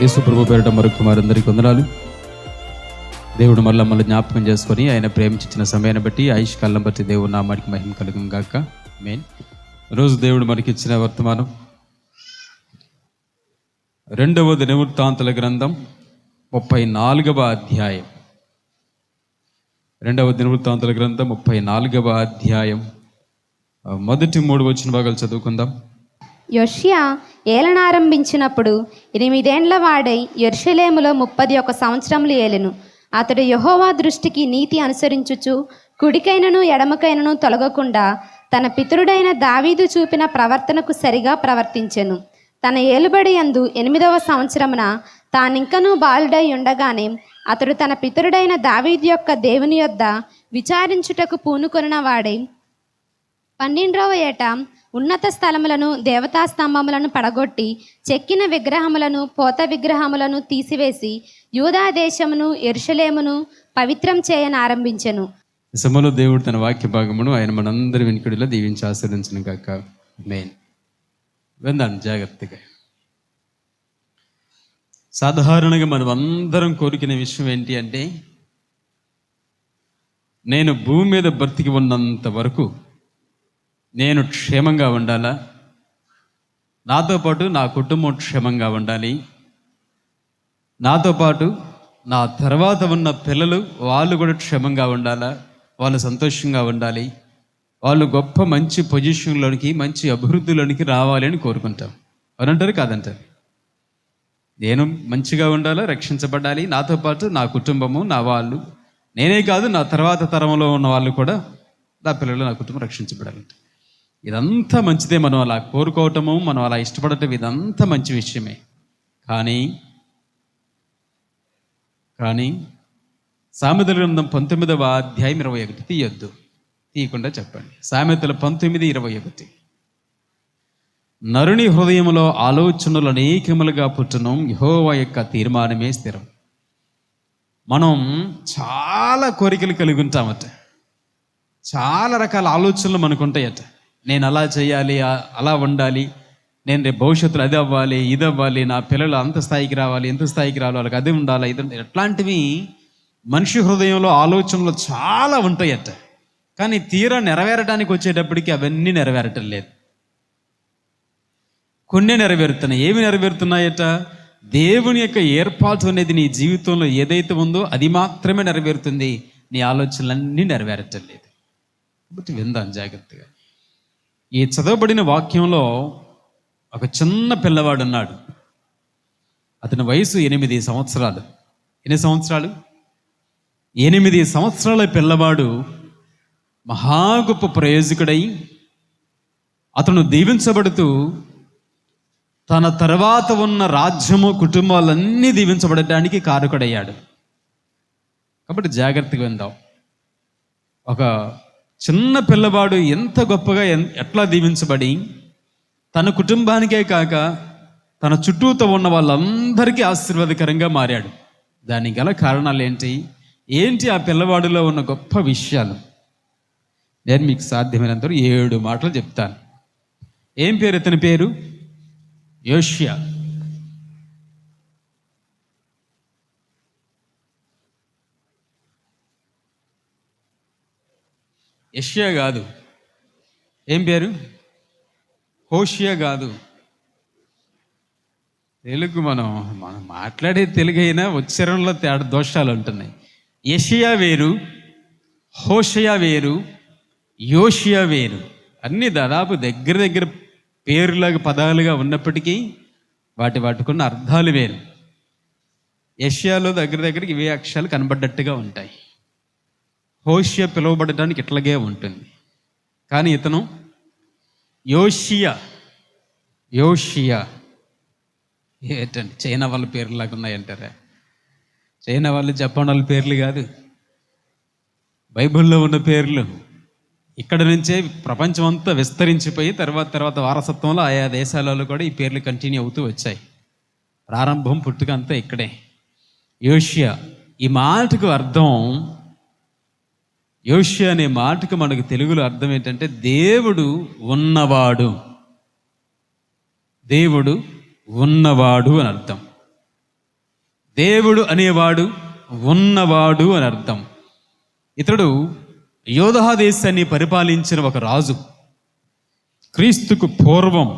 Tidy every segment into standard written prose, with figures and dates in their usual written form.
యేసు ప్రభు పేరిట మరొక వారందరికీ వందనాలు. దేవుడు మళ్ళీ జ్ఞాపకం చేసుకొని ఆయన ప్రేమించిన సమయాన్ని బట్టి ఆయుష్కాలం బట్టి దేవుడు నామానికి మహిమ కలుగును గాక. ఆమేన్. రోజు దేవుడు మనకి ఇచ్చిన వర్తమానం 2వ దినవృత్తాంతాల గ్రంథం 34వ అధ్యాయం. 2వ దినవృత్తాంతాల గ్రంథం 34వ అధ్యాయం మొదటి 3 వచ్చిన భాగాలు చదువుకుందాం. యోషియా ఏలనారంభించినప్పుడు 8 ఏండ్ల వాడై యెరూషలేములో 31 సంవత్సరములు ఏలెను. అతడు యెహోవా దృష్టికి నీతి అనుసరించుచు కుడికైనను ఎడమకైనను తొలగకుండా తన పితరుడైన దావీదు చూపిన ప్రవర్తనకు సరిగా ప్రవర్తించెను. తన ఏలుబడి యందు 8వ సంవత్సరమున తానింకనూ బాలుడై ఉండగానే అతడు తన పితరుడైన దావీదు యొక్క దేవుని యొద్ద విచారించుటకు పూనుకొనిన వాడై 12వ ఏట ఉన్నత స్థలములను దేవతా స్తంభములను పడగొట్టి చెక్కిన విగ్రహములను పోత విగ్రహములను తీసివేసి యూదా దేశమును యెరూషలేమును పవిత్రం చేయనారంభించెను. సమలో దేవుడు తన వాక్య భాగమును ఆయన మనందరి వెనుకడిలో దీవించి ఆశీర్వదించును గాక. ఆమేన్. విందాం జాగ్రత్తగా. సాధారణంగా మనం అందరం కోరుకునే విషయం ఏంటి అంటే, నేను భూమి మీద బ్రతికి ఉన్నంత వరకు నేను క్షేమంగా ఉండాలా, నాతో పాటు నా కుటుంబం క్షేమంగా ఉండాలి, నాతో పాటు నా తర్వాత ఉన్న పిల్లలు వాళ్ళు కూడా క్షేమంగా ఉండాలా, వాళ్ళు సంతోషంగా ఉండాలి, వాళ్ళు గొప్ప మంచి పొజిషన్లోనికి మంచి అభివృద్ధిలోనికి రావాలి అని కోరుకుంటాం. అవునంటారు కాదంటారు? నేను మంచిగా ఉండాలా, రక్షించబడాలి, నాతో పాటు నా కుటుంబము, నా వాళ్ళు, నేనే కాదు నా తర్వాత తరంలో ఉన్న వాళ్ళు కూడా, నా పిల్లలు, నా కుటుంబం రక్షించబడాలి. ఇదంతా మంచిదే. మనం అలా కోరుకోవటము, మనం అలా ఇష్టపడటం, ఇదంతా మంచి విషయమే. కానీ సామెతల గ్రంథం 19వ అధ్యాయం 21 తీయకుండా చెప్పండి. సామెతలు 19:21. నరుని హృదయములో ఆలోచనలు అనేకములుగా పుట్టును, యెహోవా యొక్క తీర్మానమే స్థిరం. మనం చాలా కోరికలు కలిగి ఉంటామట, చాలా రకాల ఆలోచనలు మనకు ఉంటాయట. నేను అలా చేయాలి, అలా ఉండాలి, నేను రేపు భవిష్యత్తులో అది అవ్వాలి, ఇది అవ్వాలి, నా పిల్లలు అంత స్థాయికి రావాలి, ఎంత స్థాయికి రావాలి, వాళ్ళకి అది ఉండాలి, ఇది ఉండాలి. ఇట్లాంటివి మనిషి హృదయంలో ఆలోచనలు చాలా ఉంటాయట. కానీ తీరా నెరవేరడానికి వచ్చేటప్పటికి అవన్నీ నెరవేరటం లేదు. కొన్ని నెరవేరుతున్నాయి. ఏమి నెరవేరుతున్నాయట? దేవుని యొక్క ఏర్పాటు అనేది నీ జీవితంలో ఏదైతే ఉందో అది మాత్రమే నెరవేరుతుంది. నీ ఆలోచనలన్నీ నెరవేరటం లేదు. కాబట్టి విందాం జాగ్రత్తగా. ఈ చదవబడిన వాక్యంలో ఒక చిన్న పిల్లవాడు ఉన్నాడు. అతని వయసు 8 సంవత్సరాలు. ఎన్ని సంవత్సరాలు? 8 సంవత్సరాల పిల్లవాడు మహా గొప్ప ప్రయోజకుడై అతను దీవించబడుతూ తన తర్వాత ఉన్న రాజ్యము, కుటుంబాలన్నీ దీవించబడటానికి కారకుడయ్యాడు. కాబట్టి జాగ్రత్తగా విందాం. ఒక చిన్న పిల్లవాడు ఎంత గొప్పగా ఎట్లా దీవించబడి తన కుటుంబానికే కాక తన చుట్టూతో ఉన్న వాళ్ళందరికీ ఆశీర్వాదకరంగా మారాడు. దానికి గల కారణాలు ఏంటి ఆ పిల్లవాడిలో ఉన్న గొప్ప విషయాలు నేను మీకు సాధ్యమైనంత 7 మాటలు చెప్తాను. ఏం పేరు? ఇతని పేరు యోషియా. యెషయా కాదు. ఏం పేరు? హోషియా కాదు. తెలుగు మనం మాట్లాడే తెలుగు అయినా ఉచ్చారణలో దోషాలు ఉంటున్నాయి. యెషయా వేరు, హోషియా వేరు, యోషియా వేరు. అన్నీ దాదాపు దగ్గర పేరులాగా పదాలుగా ఉన్నప్పటికీ వాటికున్న అర్థాలు వేరు. యెషయాలో దగ్గరికి ఇవే అక్షరాలు కనబడ్డట్టుగా ఉంటాయి. హోషియా పిలువబడటానికి ఇట్లాగే ఉంటుంది. కానీ ఇతను యోషియా. ఏంటండి, చైనా వాళ్ళ పేర్లాగా ఉన్నాయంటారా? చైనా వాళ్ళు, జపాన్ వాళ్ళ పేర్లు కాదు, బైబిల్లో ఉన్న పేర్లు. ఇక్కడ నుంచే ప్రపంచం అంతా విస్తరించిపోయి తర్వాత వారసత్వంలో ఆయా దేశాలలో కూడా ఈ పేర్లు కంటిన్యూ అవుతూ వచ్చాయి. ప్రారంభం, పుట్టుక అంతా ఇక్కడే. యోషియా ఈ మాటకు అర్థం, యోషియా అనే మాటకు మనకు తెలుగులో అర్థం ఏంటంటే దేవుడు ఉన్నవాడు. దేవుడు ఉన్నవాడు అని అర్థం. దేవుడు అనేవాడు ఉన్నవాడు అని అర్థం. ఇతడు యోధా దేశాన్ని పరిపాలించిన ఒక రాజు. క్రీస్తుకు పూర్వం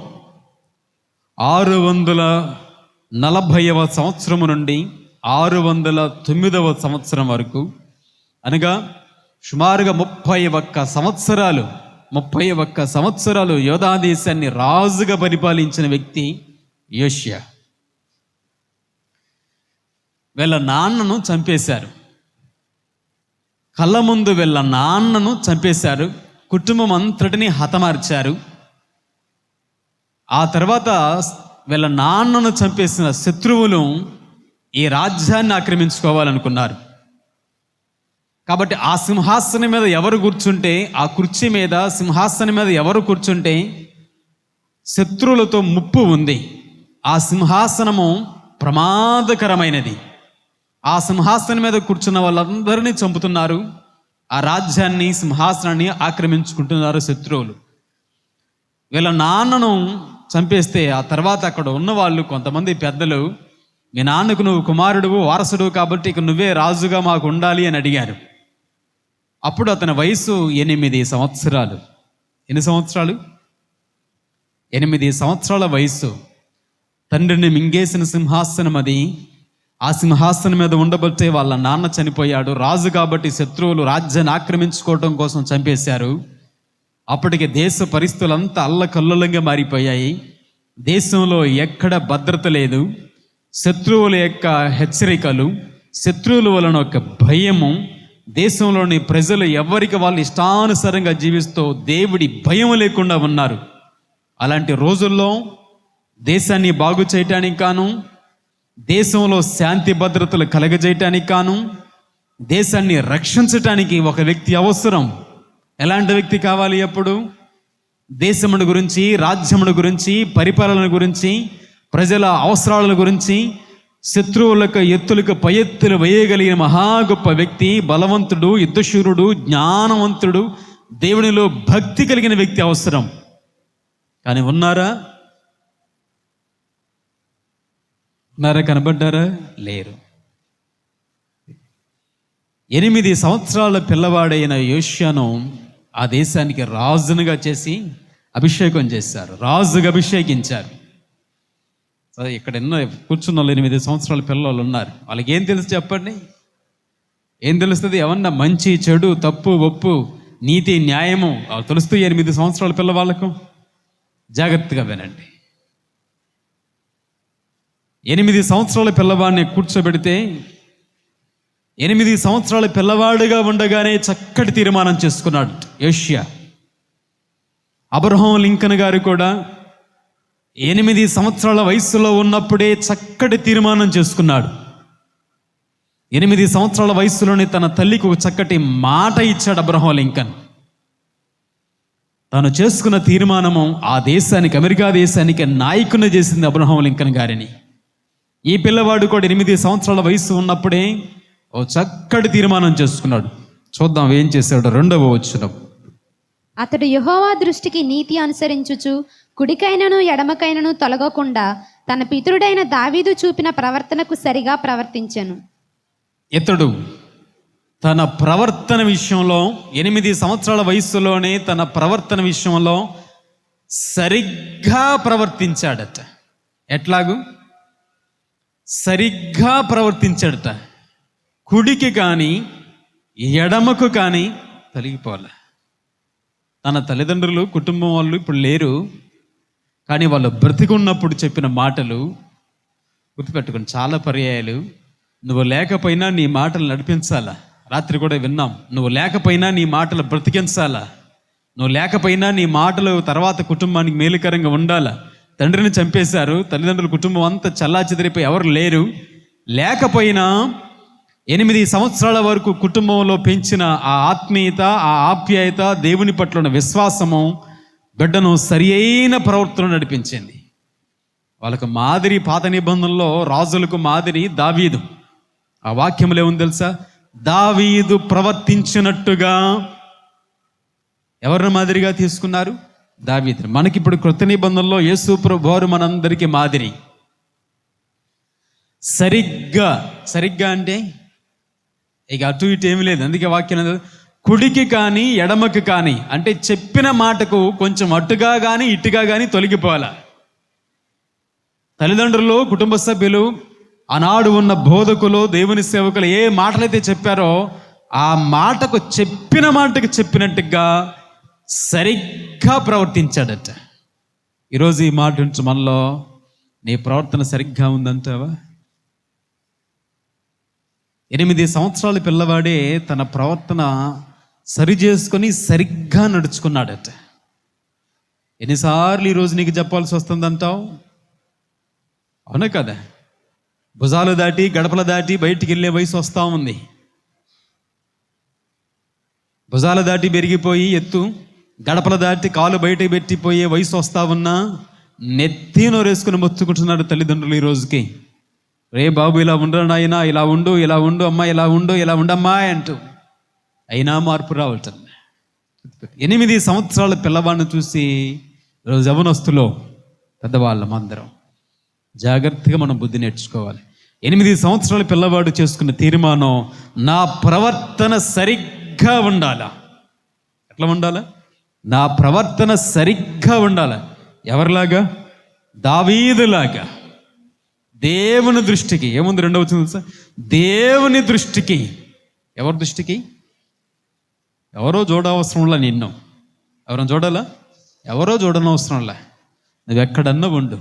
640వ సంవత్సరము నుండి 609వ సంవత్సరం వరకు, అనగా సుమారుగా 31 సంవత్సరాలు యోధా దేశాన్ని రాజుగా పరిపాలించిన వ్యక్తి యోషియా. వీళ్ళ నాన్నను చంపేశారు, కళ్ళ ముందు వీళ్ళ నాన్నను చంపేశారు, కుటుంబం అంతటిని హతమార్చారు. ఆ తర్వాత వీళ్ళ నాన్నను చంపేసిన శత్రువులు ఈ రాజ్యాన్ని ఆక్రమించుకోవాలనుకున్నారు. కాబట్టి ఆ సింహాసనం మీద ఎవరు కూర్చుంటే, ఆ కుర్చీ మీద సింహాసనం మీద ఎవరు కూర్చుంటే శత్రువులతో ముప్పు ఉంది. ఆ సింహాసనము ప్రమాదకరమైనది. ఆ సింహాసనం మీద కూర్చున్న వాళ్ళందరినీ చంపుతున్నారు. ఆ రాజ్యాన్ని, సింహాసనాన్ని ఆక్రమించుకుంటున్నారు శత్రువులు. వీళ్ళ నాన్నను చంపేస్తే ఆ తర్వాత అక్కడ ఉన్న వాళ్ళు కొంతమంది పెద్దలు, మీ నాన్నకు నువ్వు కుమారుడువు, వారసుడు, కాబట్టి ఇక నువ్వే రాజుగా మాకు ఉండాలి అని అడిగారు. అప్పుడు అతని వయసు 8 సంవత్సరాలు. ఎన్ని సంవత్సరాలు? 8 సంవత్సరాల వయసు. తండ్రిని మింగేసిన సింహాసనం అది. ఆ సింహాసనం మీద ఉండబట్టే వాళ్ళ నాన్న చనిపోయాడు. రాజు కాబట్టి శత్రువులు రాజ్యాన్ని ఆక్రమించుకోవడం కోసం చంపేశారు. అప్పటికి దేశ పరిస్థితులంతా అల్లకల్లోలంగా మారిపోయాయి. దేశంలో ఎక్కడ భద్రత లేదు. శత్రువుల యొక్క హెచ్చరికలు, శత్రువుల వలన ఒక భయము, దేశంలోని ప్రజలు ఎవరికి వాళ్ళు ఇష్టానుసారంగా జీవిస్తూ దేవుడి భయం లేకుండా ఉన్నారు. అలాంటి రోజుల్లో దేశాన్ని బాగు చేయటానికి కాను, దేశంలో శాంతి భద్రతలు కలగజేయటానికి కాను, దేశాన్ని రక్షించటానికి ఒక వ్యక్తి అవసరం. ఎలాంటి వ్యక్తి కావాలి? అప్పుడు దేశమును గురించి, రాజ్యమును గురించి, పరిపాలన గురించి, ప్రజల అవసరాల గురించి, శత్రువులకు ఎత్తులకు పై ఎత్తులు వేయగలిగిన మహా గొప్ప వ్యక్తి, బలవంతుడు, యుద్ధశూరుడు, జ్ఞానవంతుడు, దేవునిలో భక్తి కలిగిన వ్యక్తి అవసరం. కానీ ఉన్నారా? కనబడ్డారా? లేరు. 8 సంవత్సరాల పిల్లవాడైన యోషియాను ఆ దేశానికి రాజునుగా చేసి అభిషేకం చేశారు, రాజుగా అభిషేకించారు. సరే, ఇక్కడ ఎన్నో కూర్చున్న వాళ్ళు 8 సంవత్సరాల పిల్లలు ఉన్నారు. వాళ్ళకి ఏం తెలుసు చెప్పండి? ఏం తెలుస్తుంది? ఏమన్నా మంచి, చెడు, తప్పు, ఒప్పు, నీతి, న్యాయము తెలుస్తుంది 8 సంవత్సరాల పిల్లవాళ్ళకు? జాగ్రత్తగా వినండి. 8 సంవత్సరాల పిల్లవాడిని కూర్చోబెడితే 8 సంవత్సరాల పిల్లవాడుగా ఉండగానే చక్కటి తీర్మానం చేసుకున్నాడు యోషియా. అబ్రహాం లింకన్ గారు కూడా 8 సంవత్సరాల వయసులో ఉన్నప్పుడే చక్కటి తీర్మానం చేసుకున్నాడు. 8 సంవత్సరాల వయసులోనే తన తల్లికి ఒక చక్కటి మాట ఇచ్చాడు అబ్రహాం లింకన్. తాను చేసుకున్న తీర్మానము ఆ దేశానికి, అమెరికా దేశానికి నాయకుని చేసింది అబ్రహాం లింకన్ గారిని. ఈ పిల్లవాడు కూడా 8 సంవత్సరాల వయసు ఉన్నప్పుడే ఓ చక్కటి తీర్మానం చేసుకున్నాడు. చూద్దాం ఏం చేశాడు. 2వ వచనం. అతడు యెహోవా దృష్టికి నీతి అనుసరించుచు కుడికైనను ఎడమకైనను తొలగకుండా తన పితరుడైన దావీదు చూపిన ప్రవర్తనకు సరిగా ప్రవర్తించెను. ఇతడు తన ప్రవర్తన విషయంలో 8 సంవత్సరాల వయసులోనే తన ప్రవర్తన విషయంలో సరిగ్గా ప్రవర్తించాడట. ఎట్లాగూ? సరిగ్గా ప్రవర్తించాడట. కుడికి కానీ ఎడమకు కానీ తొలగిపోలే. తన తల్లిదండ్రులు, కుటుంబం వాళ్ళు ఇప్పుడు లేరు, కానీ వాళ్ళు బ్రతికున్నప్పుడు చెప్పిన మాటలు గుర్తుపెట్టుకుని చాలా పర్యాయాలు. నువ్వు లేకపోయినా నీ మాటలు నడిపించాలా. రాత్రి కూడా విన్నాం. నువ్వు లేకపోయినా నీ మాటలు బ్రతికించాలా. నువ్వు లేకపోయినా నీ మాటలు తర్వాత కుటుంబానికి మేలుకరంగా ఉండాలా. తండ్రిని చంపేశారు, తల్లిదండ్రుల కుటుంబం అంతా చల్లాచెదిరిపోయి ఎవరు లేరు. లేకపోయినా 8 సంవత్సరాల వరకు కుటుంబంలో పెంచిన ఆ ఆత్మీయత, ఆ ఆప్యాయత, దేవుని పట్ల ఉన్న విశ్వాసము బిడ్డను సరి అయిన ప్రవర్తన నడిపించింది. వాళ్ళకు మాదిరి పాత నిబంధనలో రాజులకు మాదిరి దావీదు. ఆ వాక్యములు ఏముంది తెలుసా? దావీదు ప్రవర్తించినట్టుగా. ఎవరిని మాదిరిగా తీసుకున్నారు? దావీదు. మనకిప్పుడు కృత నిబంధనలో యేసు ప్రభువారు మనందరికీ మాదిరి. సరిగ్గా. సరిగ్గా అంటే ఇక అటు ఇటు ఏమీ లేదు. అందుకే వాక్యం కుడికి కానీ ఎడమకి కానీ అంటే చెప్పిన మాటకు కొంచెం అటుగా కానీ ఇటుగా కానీ తొలగిపోవాల. తల్లిదండ్రులు, కుటుంబ సభ్యులు, ఆనాడు ఉన్న బోధకులు, దేవుని సేవకులు ఏ మాటలైతే చెప్పారో ఆ మాటకు చెప్పిన మాటకు చెప్పినట్టుగా సరిగ్గా ప్రవర్తించాడట. ఈరోజు ఈ మాట నుంచి మనలో నీ ప్రవర్తన సరిగ్గా ఉందంటావా? 8 సంవత్సరాల పిల్లవాడే తన ప్రవర్తన సరి చేసుకొని సరిగ్గా నడుచుకున్నాడట. ఎన్నిసార్లు ఈరోజు నీకు చెప్పాల్సి వస్తుందంటావు? అవునా కదా? భుజాలు దాటి గడపలు దాటి బయటికి వెళ్ళే వయసు వస్తూ ఉంది. భుజాలు దాటి పెరిగిపోయి ఎత్తు, గడపలు దాటి కాలు బయటకు పెట్టిపోయే వయసు వస్తా ఉన్నా నెత్తి నోరేసుకుని మొత్తుకుంటున్నాడు తల్లిదండ్రులు ఈ రోజుకి. రే బాబు ఇలా ఉండరు నాయనా, ఇలా ఉండు, ఇలా ఉండు అమ్మా, ఇలా ఉండు, ఇలా ఉండమ్మా అంటూ. అయినా మార్పు రావటం. 8 సంవత్సరాల పిల్లవాడిని చూసి రోజు యవనస్తులో పెద్దవాళ్ళం అందరం జాగ్రత్తగా మనం బుద్ధి నేర్చుకోవాలి. 8 సంవత్సరాల పిల్లవాడు చేసుకున్న తీర్మానం, నా ప్రవర్తన సరిగ్గా ఉండాలా. ఎట్లా ఉండాలా? నా ప్రవర్తన సరిగ్గా ఉండాలి. ఎవరిలాగా? దావీదులాగా. దేవుని దృష్టికి ఏముంది? 2వ వచనం తెలుసా? దేవుని దృష్టికి. ఎవరి దృష్టికి? ఎవరో చూడవసరంలా నిన్ను. ఎవరైనా చూడాలా? ఎవరో చూడనవసరంలా. నువ్వు ఎక్కడన్నా ఉండు,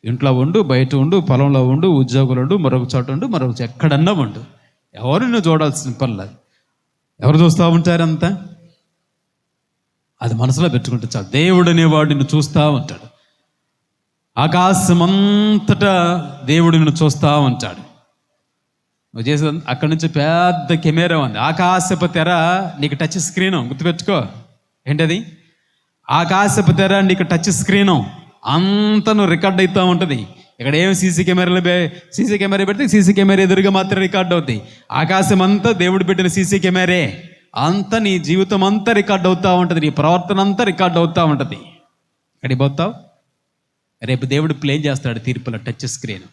ఇంట్లో ఉండు, బయట ఉండు, పొలంలో ఉండు, ఉద్యోగులు ఉండు, మరొక చోట ఉండు, మరొక చోట ఎక్కడన్నా ఉండు, ఎవరు నువ్వు చూడాల్సిన పనిలేదు. ఎవరు చూస్తూ ఉంటారంతా? అది మనసులో పెట్టుకుంటే చాలు. దేవుడు అనేవాడు నిన్ను చూస్తూ ఉంటాడు. ఆకాశమంతటా దేవుడు నిన్ను చూస్తూ ఉంటాడు. నువ్వు చేసే అక్కడి నుంచి పెద్ద కెమెరా ఉంది. ఆకాశపు తెర నీకు టచ్ స్క్రీను. గుర్తుపెట్టుకో. ఏంటది? ఆకాశపు తెర నీకు టచ్ స్క్రీను. అంతా నువ్వు రికార్డ్ అవుతూ ఉంటుంది. ఇక్కడ ఏం సీసీ కెమెరా పెడితే సీసీ కెమెరా ఎదురుగా మాత్రం రికార్డ్ అవుతాయి. ఆకాశం అంతా దేవుడు పెట్టిన సీసీ కెమెరే. అంతా నీ జీవితం అంతా రికార్డ్ అవుతూ ఉంటుంది. నీ ప్రవర్తన అంతా రికార్డ్ అవుతూ ఉంటుంది. ఎక్కడికి పోతావు? రేపు దేవుడు ప్లే చేస్తాడు తీర్పులో టచ్ స్క్రీన్.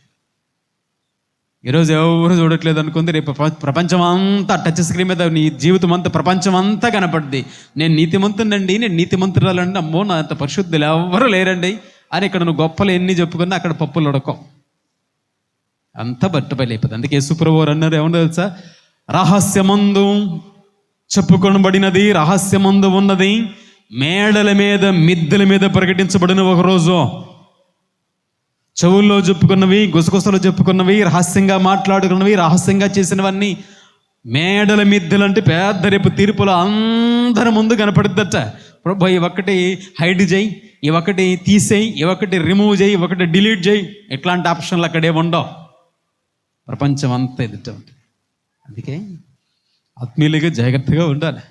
ఈరోజు ఎవరు చూడట్లేదు అనుకుంది, రేపు ప్రపంచం అంతా టచ్ స్క్రీన్ మీద నీ జీవితం అంతా, ప్రపంచం అంతా కనపడుద్ది. నేను నీతిమంతునండి, నేను నీతిమంతురాలండి, అమ్మో నా అంత పరిశుద్ధులు ఎవరు లేరండి అని ఇక్కడ నువ్వు గొప్పలు ఎన్ని చెప్పుకున్నా అక్కడ పప్పులు ఉడకం. అంతా బట్టబయలైపోతుంది. అందుకే యేసుప్రభువు అన్నారు, ఏమన్నా తెలుసా? రహస్యమందు చెప్పుకొనబడినది, రహస్యమందు ఉన్నది, మేడల మీద మిద్దెల మీద ప్రకటించబడిన ఒకరోజు. చెవుల్లో చెప్పుకున్నవి, గుసగుసలు చెప్పుకున్నవి, రహస్యంగా మాట్లాడుకున్నవి, రహస్యంగా చేసినవన్నీ మేడల మిద్దెలు అంటే పెద్ద రేపు తీర్పులో అందరి ముందు కనపడుద్దట. ప్రభు ఈ ఒకటి హైడ్ చేయి, ఈ ఒకటి తీసేయి, ఈ ఒకటి రిమూవ్ చేయి, ఒకటి డిలీట్ చేయి, ఇట్లాంటి ఆప్షన్లు అక్కడే ఉండవు. ప్రపంచం అంతా ఎదుట ఉంటుంది. అందుకే ఆత్మీయులుగా జాగ్రత్తగా ఉండాలి.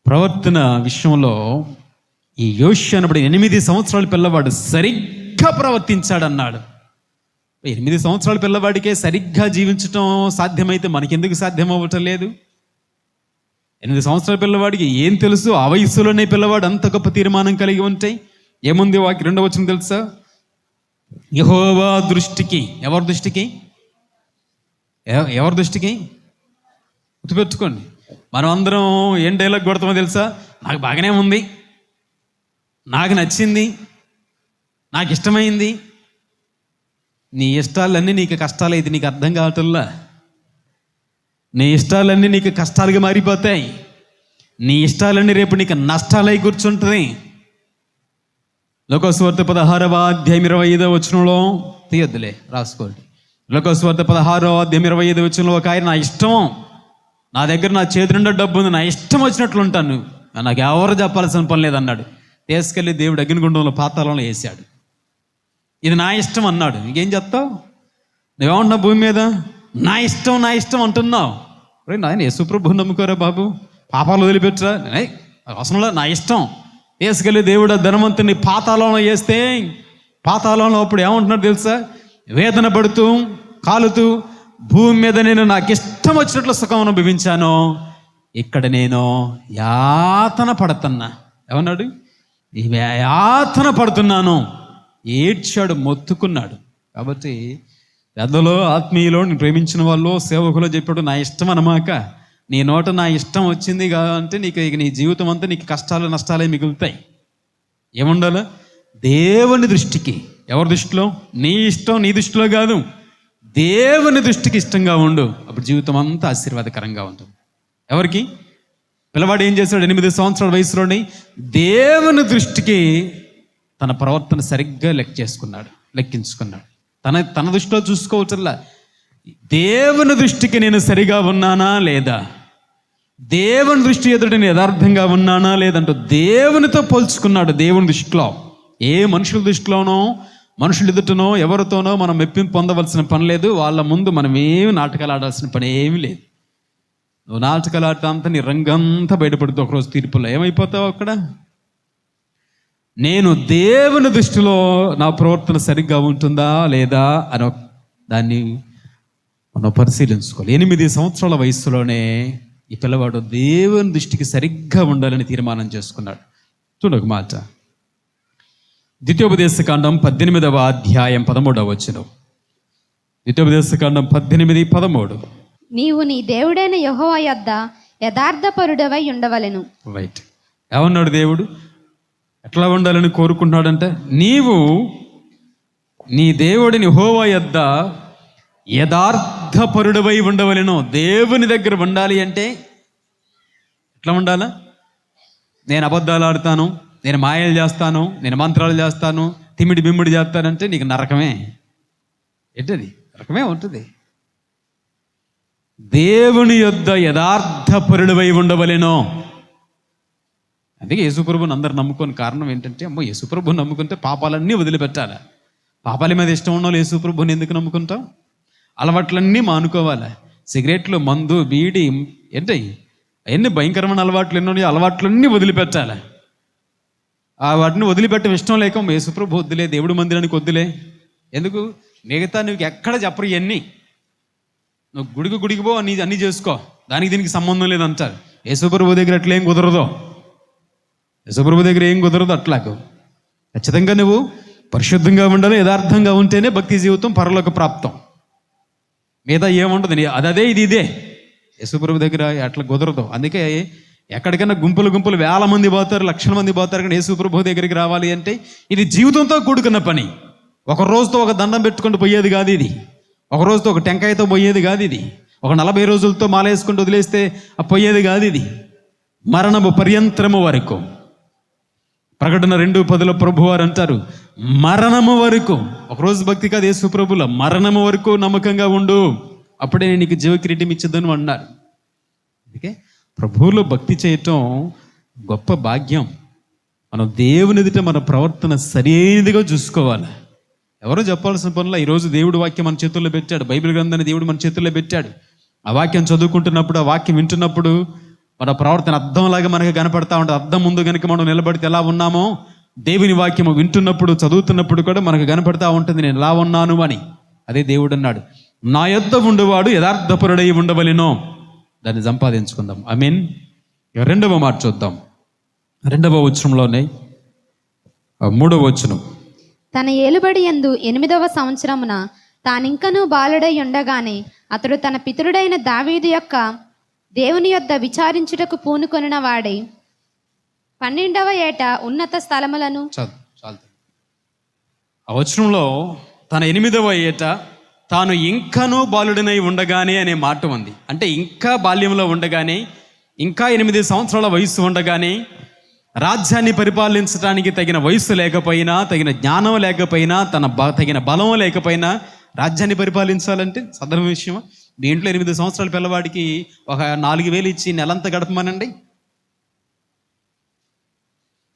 ప్రవర్తన విషయంలో ఈ యోషు అనబడి 8 సంవత్సరాల పిల్లవాడు సరిగ్గా ప్రవర్తించాడన్నాడు. 8 సంవత్సరాల పిల్లవాడికే సరిగ్గా జీవించటం సాధ్యమైతే మనకెందుకు సాధ్యం అవ్వటం లేదు? 8 సంవత్సరాల పిల్లవాడికి ఏం తెలుసు? ఆ వయస్సులోనే పిల్లవాడు అంత గొప్ప తీర్మానం కలిగి ఉంటాయి. ఏముంది? 2వ వచనం తెలుసా? యెహోవా దృష్టికి. ఎవరి దృష్టికి? ఎవరి దృష్టికి? గుర్తుపెట్టుకోండి. మనం అందరం ఏం డైలాగ్ కొడతామో తెలుసా? నాకు బాగానే ఉంది, నాకు నచ్చింది, నాకు ఇష్టమైంది. నీ ఇష్టాలన్నీ నీకు కష్టాలు అయితే నీకు అర్థం కావటంలా. నీ ఇష్టాలన్నీ నీకు కష్టాలుగా మారిపోతాయి. నీ ఇష్టాలన్నీ రేపు నీకు నష్టాలై కూర్చుంటుంది. లోకసువార్త 16వ అధ్యాయం 25వ వచనంలో తీయొద్దులే, రాసుకోండి. లోకసువార్త 16వ అధ్యాయం 25వ వచనంలో ఒక ఆయన, నా ఇష్టం, నా దగ్గర నా చేతి నిండా డబ్బు ఉంది, నా ఇష్టం వచ్చినట్లు ఉంటాను, నాకు ఎవరు చెప్పాల్సిన పని లేదన్నాడు. తీసుకెళ్ళి దేవుడు అగ్నిగుండంలో పాతాళంలో వేసాడు. ఇది నా ఇష్టం అన్నాడు. ఇంకేం చెప్తావు? నువ్వేమంటున్నావు? భూమి మీద నా ఇష్టం నా ఇష్టం అంటున్నావు. నాయన యేసుప్రభు నమ్ముకోరా బాబు, పాపాలు వదిలిపెట్టరా, అవసరంలో నా ఇష్టం. తీసుకెళ్ళి దేవుడు ధనవంతుని పాతాళంలో వేస్తే, పాతాళంలో అప్పుడు ఏమంటున్నాడు తెలుసా? వేదన పడుతూ కాలుతూ, భూమి మీద నేను నాకు ఇష్టం వచ్చినట్లు సుఖం అనుభవించాను, ఇక్కడ నేను యాతన పడుతున్నా. ఏమన్నాడు? యాతన పడుతున్నాను. ఏడ్చాడు, మొత్తుకున్నాడు. కాబట్టి పెద్దలో ఆత్మీయులో నేను ప్రేమించిన వాళ్ళు సేవకులో చెప్పాడు, నా ఇష్టం అనమాక, నీ నోట నా ఇష్టం వచ్చింది అంటే నీకు ఇక నీ జీవితం అంతా నీకు కష్టాలు నష్టాలే మిగులుతాయి. ఏముండాలి? దేవుని దృష్టికి. ఎవరి దృష్టిలో? నీ ఇష్టం నీ దృష్టిలో కాదు, దేవుని దృష్టికి ఇష్టంగా ఉండు. అప్పుడు జీవితం అంతా ఆశీర్వాదకరంగా ఉంటుంది. ఎవరికి? పిల్లవాడు ఏం చేశాడు? 8 సంవత్సరాల వయసులోని దేవుని దృష్టికి తన ప్రవర్తన సరిగ్గా లెక్కించుకున్నాడు. తన దృష్టిలో చూసుకోవచ్చల్లా, దేవుని దృష్టికి నేను సరిగా ఉన్నానా లేదా, దేవుని దృష్టి ఎదుట నేను యథార్థంగా ఉన్నానా లేదంటూ దేవునితో పోల్చుకున్నాడు. దేవుని దృష్టిలో, ఏ మనుషుల దృష్టిలోనో మనుషులు ఎదుటనో ఎవరితోనో మనం మెప్పింపు పొందవలసిన పని లేదు. వాళ్ళ ముందు మనం ఏమి నాటకాలు ఆడాల్సిన పని ఏమీ లేదు. నువ్వు నాటకాలు ఆడటం అంతా నీ రంగంతా బయటపడుతుంది. ఒకరోజు తీర్పులో ఏమైపోతావు అక్కడ? నేను దేవుని దృష్టిలో నా ప్రవర్తన సరిగ్గా ఉంటుందా లేదా అని దాన్ని మనం పరిశీలించుకోవాలి. 8 సంవత్సరాల వయసులోనే ఈ పిల్లవాడు దేవుని దృష్టికి సరిగ్గా ఉండాలని తీర్మానం చేసుకున్నాడు. చూడొక మాట, ద్వితీయోపదేశకాండం 18వ అధ్యాయం 13వ వచనం. ద్వితీయోపదేశకాండం 18:13. నీవు నీ దేవుడైన యెహోవా యొద్ద యథార్థపరుడవై ఉండవలెను. రైట్. ఏమన్నాడు దేవుడు? ఎట్లా ఉండాలని కోరుకుంటున్నాడంటే, నీవు నీ దేవుడిని యెహోవా యొద్ద యథార్థపరుడవై ఉండవలెను. దేవుని దగ్గర ఉండాలి అంటే ఎట్లా ఉండాలా? నేను అబద్ధాలు ఆడతాను, నేను మాయలు చేస్తాను, నేను మంత్రాలు చేస్తాను, తిమిడి బిమ్మిడి చేస్తానంటే నీకు నరకమే. ఏంటది? నరకమే ఉంటుంది. దేవుని యొద్ద యథార్థపరుడవై ఉండవలెను. అందుకే యేసుప్రభుని అందరు నమ్ముకోని కారణం ఏంటంటే, అమ్మో యేసుప్రభుని నమ్ముకుంటే పాపాలన్నీ వదిలిపెట్టాలి. పాపాల మీద ఇష్టం ఉన్న వాళ్ళు యేసుప్రభుని ఎందుకు నమ్ముకుంటాం? అలవాట్లన్నీ మానుకోవాలి. సిగరెట్లు, మందు, బీడి, ఏంటి అవన్నీ భయంకరమైన అలవాట్లు ఎన్నో, అలవాట్లన్నీ వదిలిపెట్టాలి. వాటిని వదిలిపెట్టడం ఇష్టం లేక యేసుప్రభు వద్దులే, దేవుడి మందిరానికి వద్దులే. ఎందుకు? మిగతా నువ్వు ఎక్కడ చెప్పరు ఇవన్నీ. నువ్వు గుడికి పో, అన్నీ చేసుకో, దానికి దీనికి సంబంధం లేదంటారు. యేసుప్రభు దగ్గర అట్లేం కుదరదు. యేసుప్రభు దగ్గర ఏం కుదరదు. అట్లాగూ ఖచ్చితంగా నువ్వు పరిశుద్ధంగా ఉండాలి. యథార్థంగా ఉంటేనే భక్తి జీవితం పరలోక ప్రాప్తం. మీద ఏముండదు. అదే ఇదే. యేసుప్రభు దగ్గర అట్లా కుదరదు. అందుకే ఎక్కడికైనా గుంపులు వేల మంది పోతారు, లక్షల మంది పోతారు. కానీ యేసుప్రభు దగ్గరికి రావాలి అంటే ఇది జీవితంతో కూడుకున్న పని. ఒక రోజుతో ఒక దండం పెట్టుకుంటూ పోయేది కాదు ఇది. ఒక రోజుతో ఒక టెంకాయతో పోయేది కాదు ఇది. ఒక 40 రోజులతో మాల వేసుకుంటూ వదిలేస్తే పోయేది కాదు ఇది. మరణము పర్యంతరము వరకు. ప్రకటన 2:10 ప్రభువారు అంటారు, మరణము వరకు. ఒకరోజు భక్తి కాదు యేసు ప్రభుల, మరణము వరకు నమ్మకంగా ఉండు, అప్పుడే నేను నీకు జీవ కిరీటం ఇచ్చేద్దని అన్నారు. అందుకే ప్రభువులో భక్తి చేయటం గొప్ప భాగ్యం. మనం దేవుని ఎదుట మన ప్రవర్తన సరైనదిగా చూసుకోవాలి. ఎవరో చెప్పాల్సిన పనుల ఈరోజు దేవుడి వాక్యం మన చేతుల్లో పెట్టాడు. బైబిల్ గ్రంథాన్ని దేవుడు మన చేతుల్లో పెట్టాడు. ఆ వాక్యం చదువుకుంటున్నప్పుడు, ఆ వాక్యం వింటున్నప్పుడు మన ప్రవర్తన అద్దంలాగా మనకు కనపడతా ఉంటుంది. అద్దం ముందు కనుక మనం నిలబడితే ఎలా ఉన్నామో, దేవుని వాక్యము వింటున్నప్పుడు, చదువుతున్నప్పుడు కూడా మనకు కనపడతా ఉంటుంది నేను ఎలా ఉన్నాను అని. అదే దేవుడు అన్నాడు, నా యొద్ద ఉండేవాడు యథార్థపరుడై ఉండవలెను. దాన్ని సంపాదించుకుందాం. ఐ మీన్ 2వ మాట చూద్దాం. 2వ వచనంలోనే 3వ వచనం. తన ఏలుబడి యందు 8వ సంవత్సరమున తానింకనూ బాలుడై ఉండగానే అతడు తన పితరుడైన దావీదు యొక్క దేవుని యొద్ద విచారించుటకు పూనుకొనిన వాడై 12వ ఏట ఉన్నత స్థలములను. ఆ వచనంలో తన 8వ ఏట తాను ఇంకనూ బాలుడనై ఉండగానే అనే మాట ఉంది. అంటే ఇంకా బాల్యంలో ఉండగానే, ఇంకా 8 సంవత్సరాల వయసు ఉండగానే, రాజ్యాన్ని పరిపాలించడానికి తగిన వయసు లేకపోయినా, తగిన జ్ఞానం లేకపోయినా, తగిన బలం లేకపోయినా రాజ్యాన్ని పరిపాలించాలంటే సాధారణ విషయమా? మీ ఇంట్లో 8 సంవత్సరాల పిల్లవాడికి ఒక 4,000 ఇచ్చి నెలంతా గడపమనండి.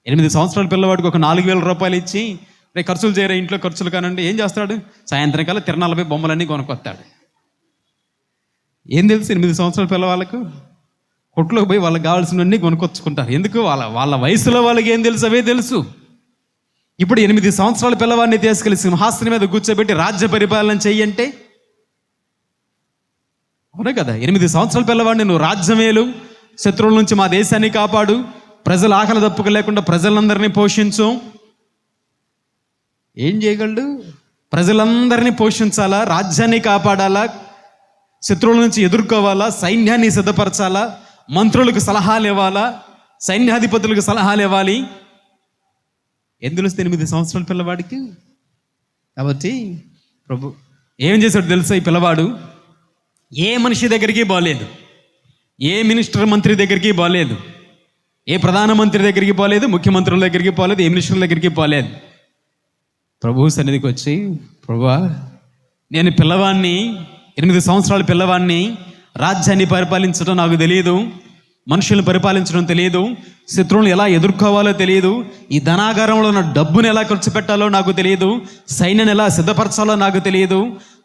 8 సంవత్సరాల పిల్లవాడికి ఒక 4,000 రూపాయలు ఇచ్చి రేపు ఖర్చులు చేయరా, ఇంట్లో ఖర్చులు కానండి, ఏం చేస్తాడు? సాయంత్రం కల్లా తిరణాలపై బొమ్మలన్నీ కొనుక్కొస్తాడు. ఏం తెలుసు 8 సంవత్సరాల పిల్లవాళ్ళకు? కొట్లోకి పోయి వాళ్ళకి కావాల్సినవన్నీ కొనుక్కొచ్చుకుంటారు. ఎందుకు? వాళ్ళ వయసులో వాళ్ళకి ఏం తెలుసు? అవే తెలుసు. ఇప్పుడు 8 సంవత్సరాల పిల్లవాడిని తీసుకెళ్ళి సింహాసనం మీద కూర్చోబెట్టి రాజ్య పరిపాలన చెయ్యంటే అవునే కదా. 8 సంవత్సరాల పిల్లవాడిని నువ్వు రాజ్యమేలు, శత్రువుల నుంచి మా దేశాన్ని కాపాడు, ప్రజల ఆకలి దప్పుకు లేకుండా ప్రజలందరినీ పోషించు, ఏం చేయగలడు? ప్రజలందరినీ పోషించాలా, రాజ్యాన్ని కాపాడాలా, శత్రువుల నుంచి ఎదుర్కోవాలా, సైన్యాన్ని సిద్ధపరచాలా, మంత్రులకు సలహాలు ఇవ్వాలా, సైన్యాధిపతులకు సలహాలు ఇవ్వాలి. ఎందులో 8 సంవత్సరాల పిల్లవాడికి? కాబట్టి ప్రభు ఏం చేశాడు తెలుసా? ఈ పిల్లవాడు ఏ మనిషి దగ్గరికి పోలేదు, ఏ మినిస్టర్ మంత్రి దగ్గరికి పోలేదు, ఏ ప్రధానమంత్రి దగ్గరికి పోలేదు, ముఖ్యమంత్రుల దగ్గరికి పోలేదు, ఏ మినిస్టర్ల దగ్గరికి పోలేదు. ప్రభు సన్నిధికి వచ్చి, ప్రభువా, నేను పిల్లవాడిని, 8 సంవత్సరాల పిల్లవాడిని, రాజ్యాన్ని పరిపాలించడం నాకు తెలియదు, మనుషులను పరిపాలించడం తెలియదు, శత్రువులను ఎలా ఎదుర్కోవాలో తెలియదు, ఈ ధనాగారంలో ఉన్న డబ్బును ఎలా ఖర్చు పెట్టాలో నాకు తెలియదు, సైన్యాన్ని ఎలా సిద్ధపరచాలో నాకు తెలియదు,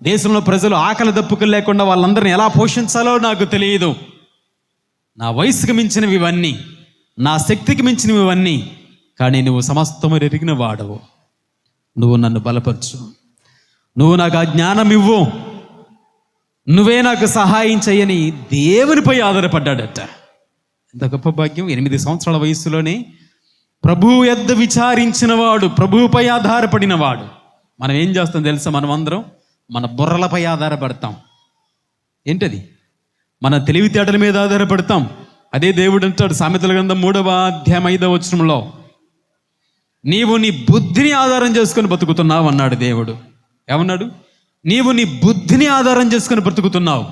దేశంలో ప్రజలు ఆకలి దప్పుకులు లేకుండా వాళ్ళందరినీ ఎలా పోషించాలో నాకు తెలియదు. నా వయసుకు మించినవి ఇవన్నీ, నా శక్తికి మించినవి ఇవన్నీ, కానీ నువ్వు సమస్తము ఎరిగిన వాడవు. నువ్వు నన్ను బలపరచు, నువ్వు నాకు ఆ జ్ఞానం ఇవ్వు, నువ్వే నాకు సహాయం చేయని దేవునిపై ఆధారపడ్డాడట. ఎంత గొప్ప భాగ్యం! 8 సంవత్సరాల వయసులోనే ప్రభువు యొద్ద విచారించిన వాడు, ప్రభువుపై ఆధారపడిన వాడు. మనం ఏం చేస్తాం తెలుసా? మనం అందరం మన బుర్రలపై ఆధారపడతాం. ఏంటది? మన తెలివితేటల మీద ఆధారపడతాం. అదే దేవుడు అంటాడు సామెతల గ్రంథం 3వ అధ్యాయం 5వ వచనంలో, నీవు నీ బుద్ధిని ఆధారం చేసుకొని బతుకుతున్నావు అన్నాడు దేవుడు. ఏమన్నాడు? నీవు నీ బుద్ధిని ఆధారం చేసుకొని బ్రతుకుతున్నావు.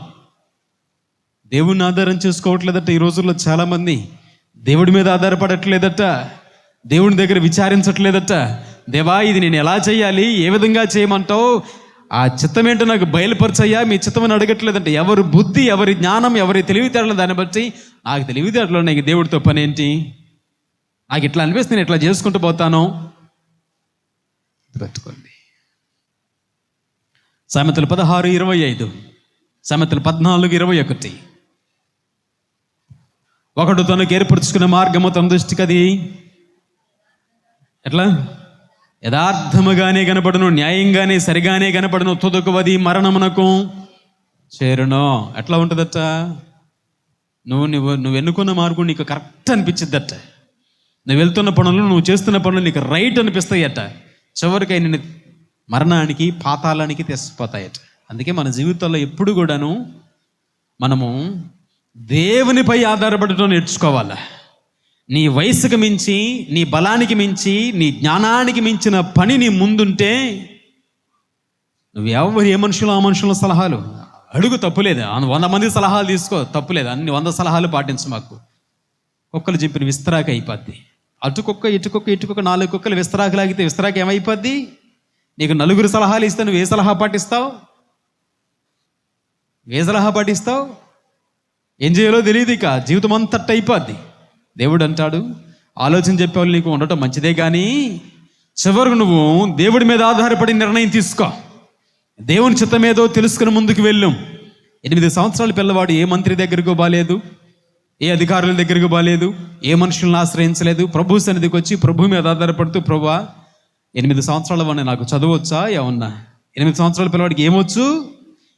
దేవుడిని ఆధారం చేసుకోవట్లేదట. ఈ రోజుల్లో చాలామంది దేవుడి మీద ఆధారపడట్లేదట, దేవుని దగ్గర విచారించట్లేదట. దేవా, ఇది నేను ఎలా చేయాలి, ఏ విధంగా చేయమంటావు, ఆ చిత్తం ఏంటో నాకు బయలుపరచయ్యా, మీ చిత్తమని అడగట్లేదంట. ఎవరి బుద్ధి, ఎవరి జ్ఞానం, ఎవరి తెలివితేటలు దాన్ని బట్టి, నాకు తెలివితేటలు నాకు దేవుడితో పని ఏంటి, నాకు ఇట్లా అనిపిస్తే నేను ఇట్లా చేసుకుంటూ పోతాను. పెట్టుకోండి. సామెతలు 16:25, సామెతలు 14:21. ఒకడు తనకు ఏర్పరచుకున్న మార్గము తన దృష్టికి అది ఎట్లా యథార్థముగానే కనపడును, న్యాయంగానే సరిగానే కనపడును, తుదకువది మరణమునకు చేరును. ఎట్లా ఉంటుందట? నువ్వు ఎన్నుకున్న మార్గం నీకు కరెక్ట్ అనిపించిద్దట. నువ్వు వెళ్తున్న పనులు, నువ్వు చేస్తున్న పనులు నీకు రైట్ అనిపిస్తాయట. చివరికి నిన్ను మరణానికి, పాతాళానికి తెచ్చిపోతాయట. అందుకే మన జీవితంలో ఎప్పుడు కూడాను మనము దేవునిపై ఆధారపడటం నేర్చుకోవాలి. నీ వయసుకు మించి, నీ బలానికి మించి, నీ జ్ఞానానికి మించిన పని నీ ముందుంటే నువ్వు ఎవరు ఏ మనుషులు ఆ మనుషుల సలహాలు అడుగు, తప్పులేదు. 100 మంది సలహాలు తీసుకో, తప్పులేదు. అన్ని 100 సలహాలు పాటించు. మాకు కుక్కలు చెప్పిన విస్తరాకు అయిపోద్ది. అటుకొక్క ఇటుకొక్క ఇటుకొక్క 4 కుక్కలు విస్తరాకు లాగితే విస్తరాకు ఏమైపోద్ది? నీకు 4 సలహాలు ఇస్తే నువ్వు ఏ సలహా పాటిస్తావు? ఏ సలహా పాటిస్తావు? ఏం చేయాలో తెలియదు. ఇక జీవితం అంతట్టు అయిపోద్ది. దేవుడు అంటాడు, ఆలోచన చెప్పేవాళ్ళు నీకు ఉండటం మంచిదే, కానీ చివరకు నువ్వు దేవుడి మీద ఆధారపడి నిర్ణయం తీసుకో. దేవుని చిత్తం ఏదో తెలుసుకుని ముందుకు వెళ్ళు. 8 సంవత్సరాల పిల్లవాడు ఏ మంత్రి దగ్గరకు బాలేదు, ఏ అధికారుల దగ్గరకు బాలేదు, ఏ మనుషులను ఆశ్రయించలేదు. ప్రభు సన్నిధికి వచ్చి ప్రభు మీద ఆధారపడుతూ, ప్రభువా, 8 సంవత్సరాల వాడిని నాకు చదవచ్చా? ఏమన్నా 8 సంవత్సరాల పిల్లవాడికి ఏమొచ్చు?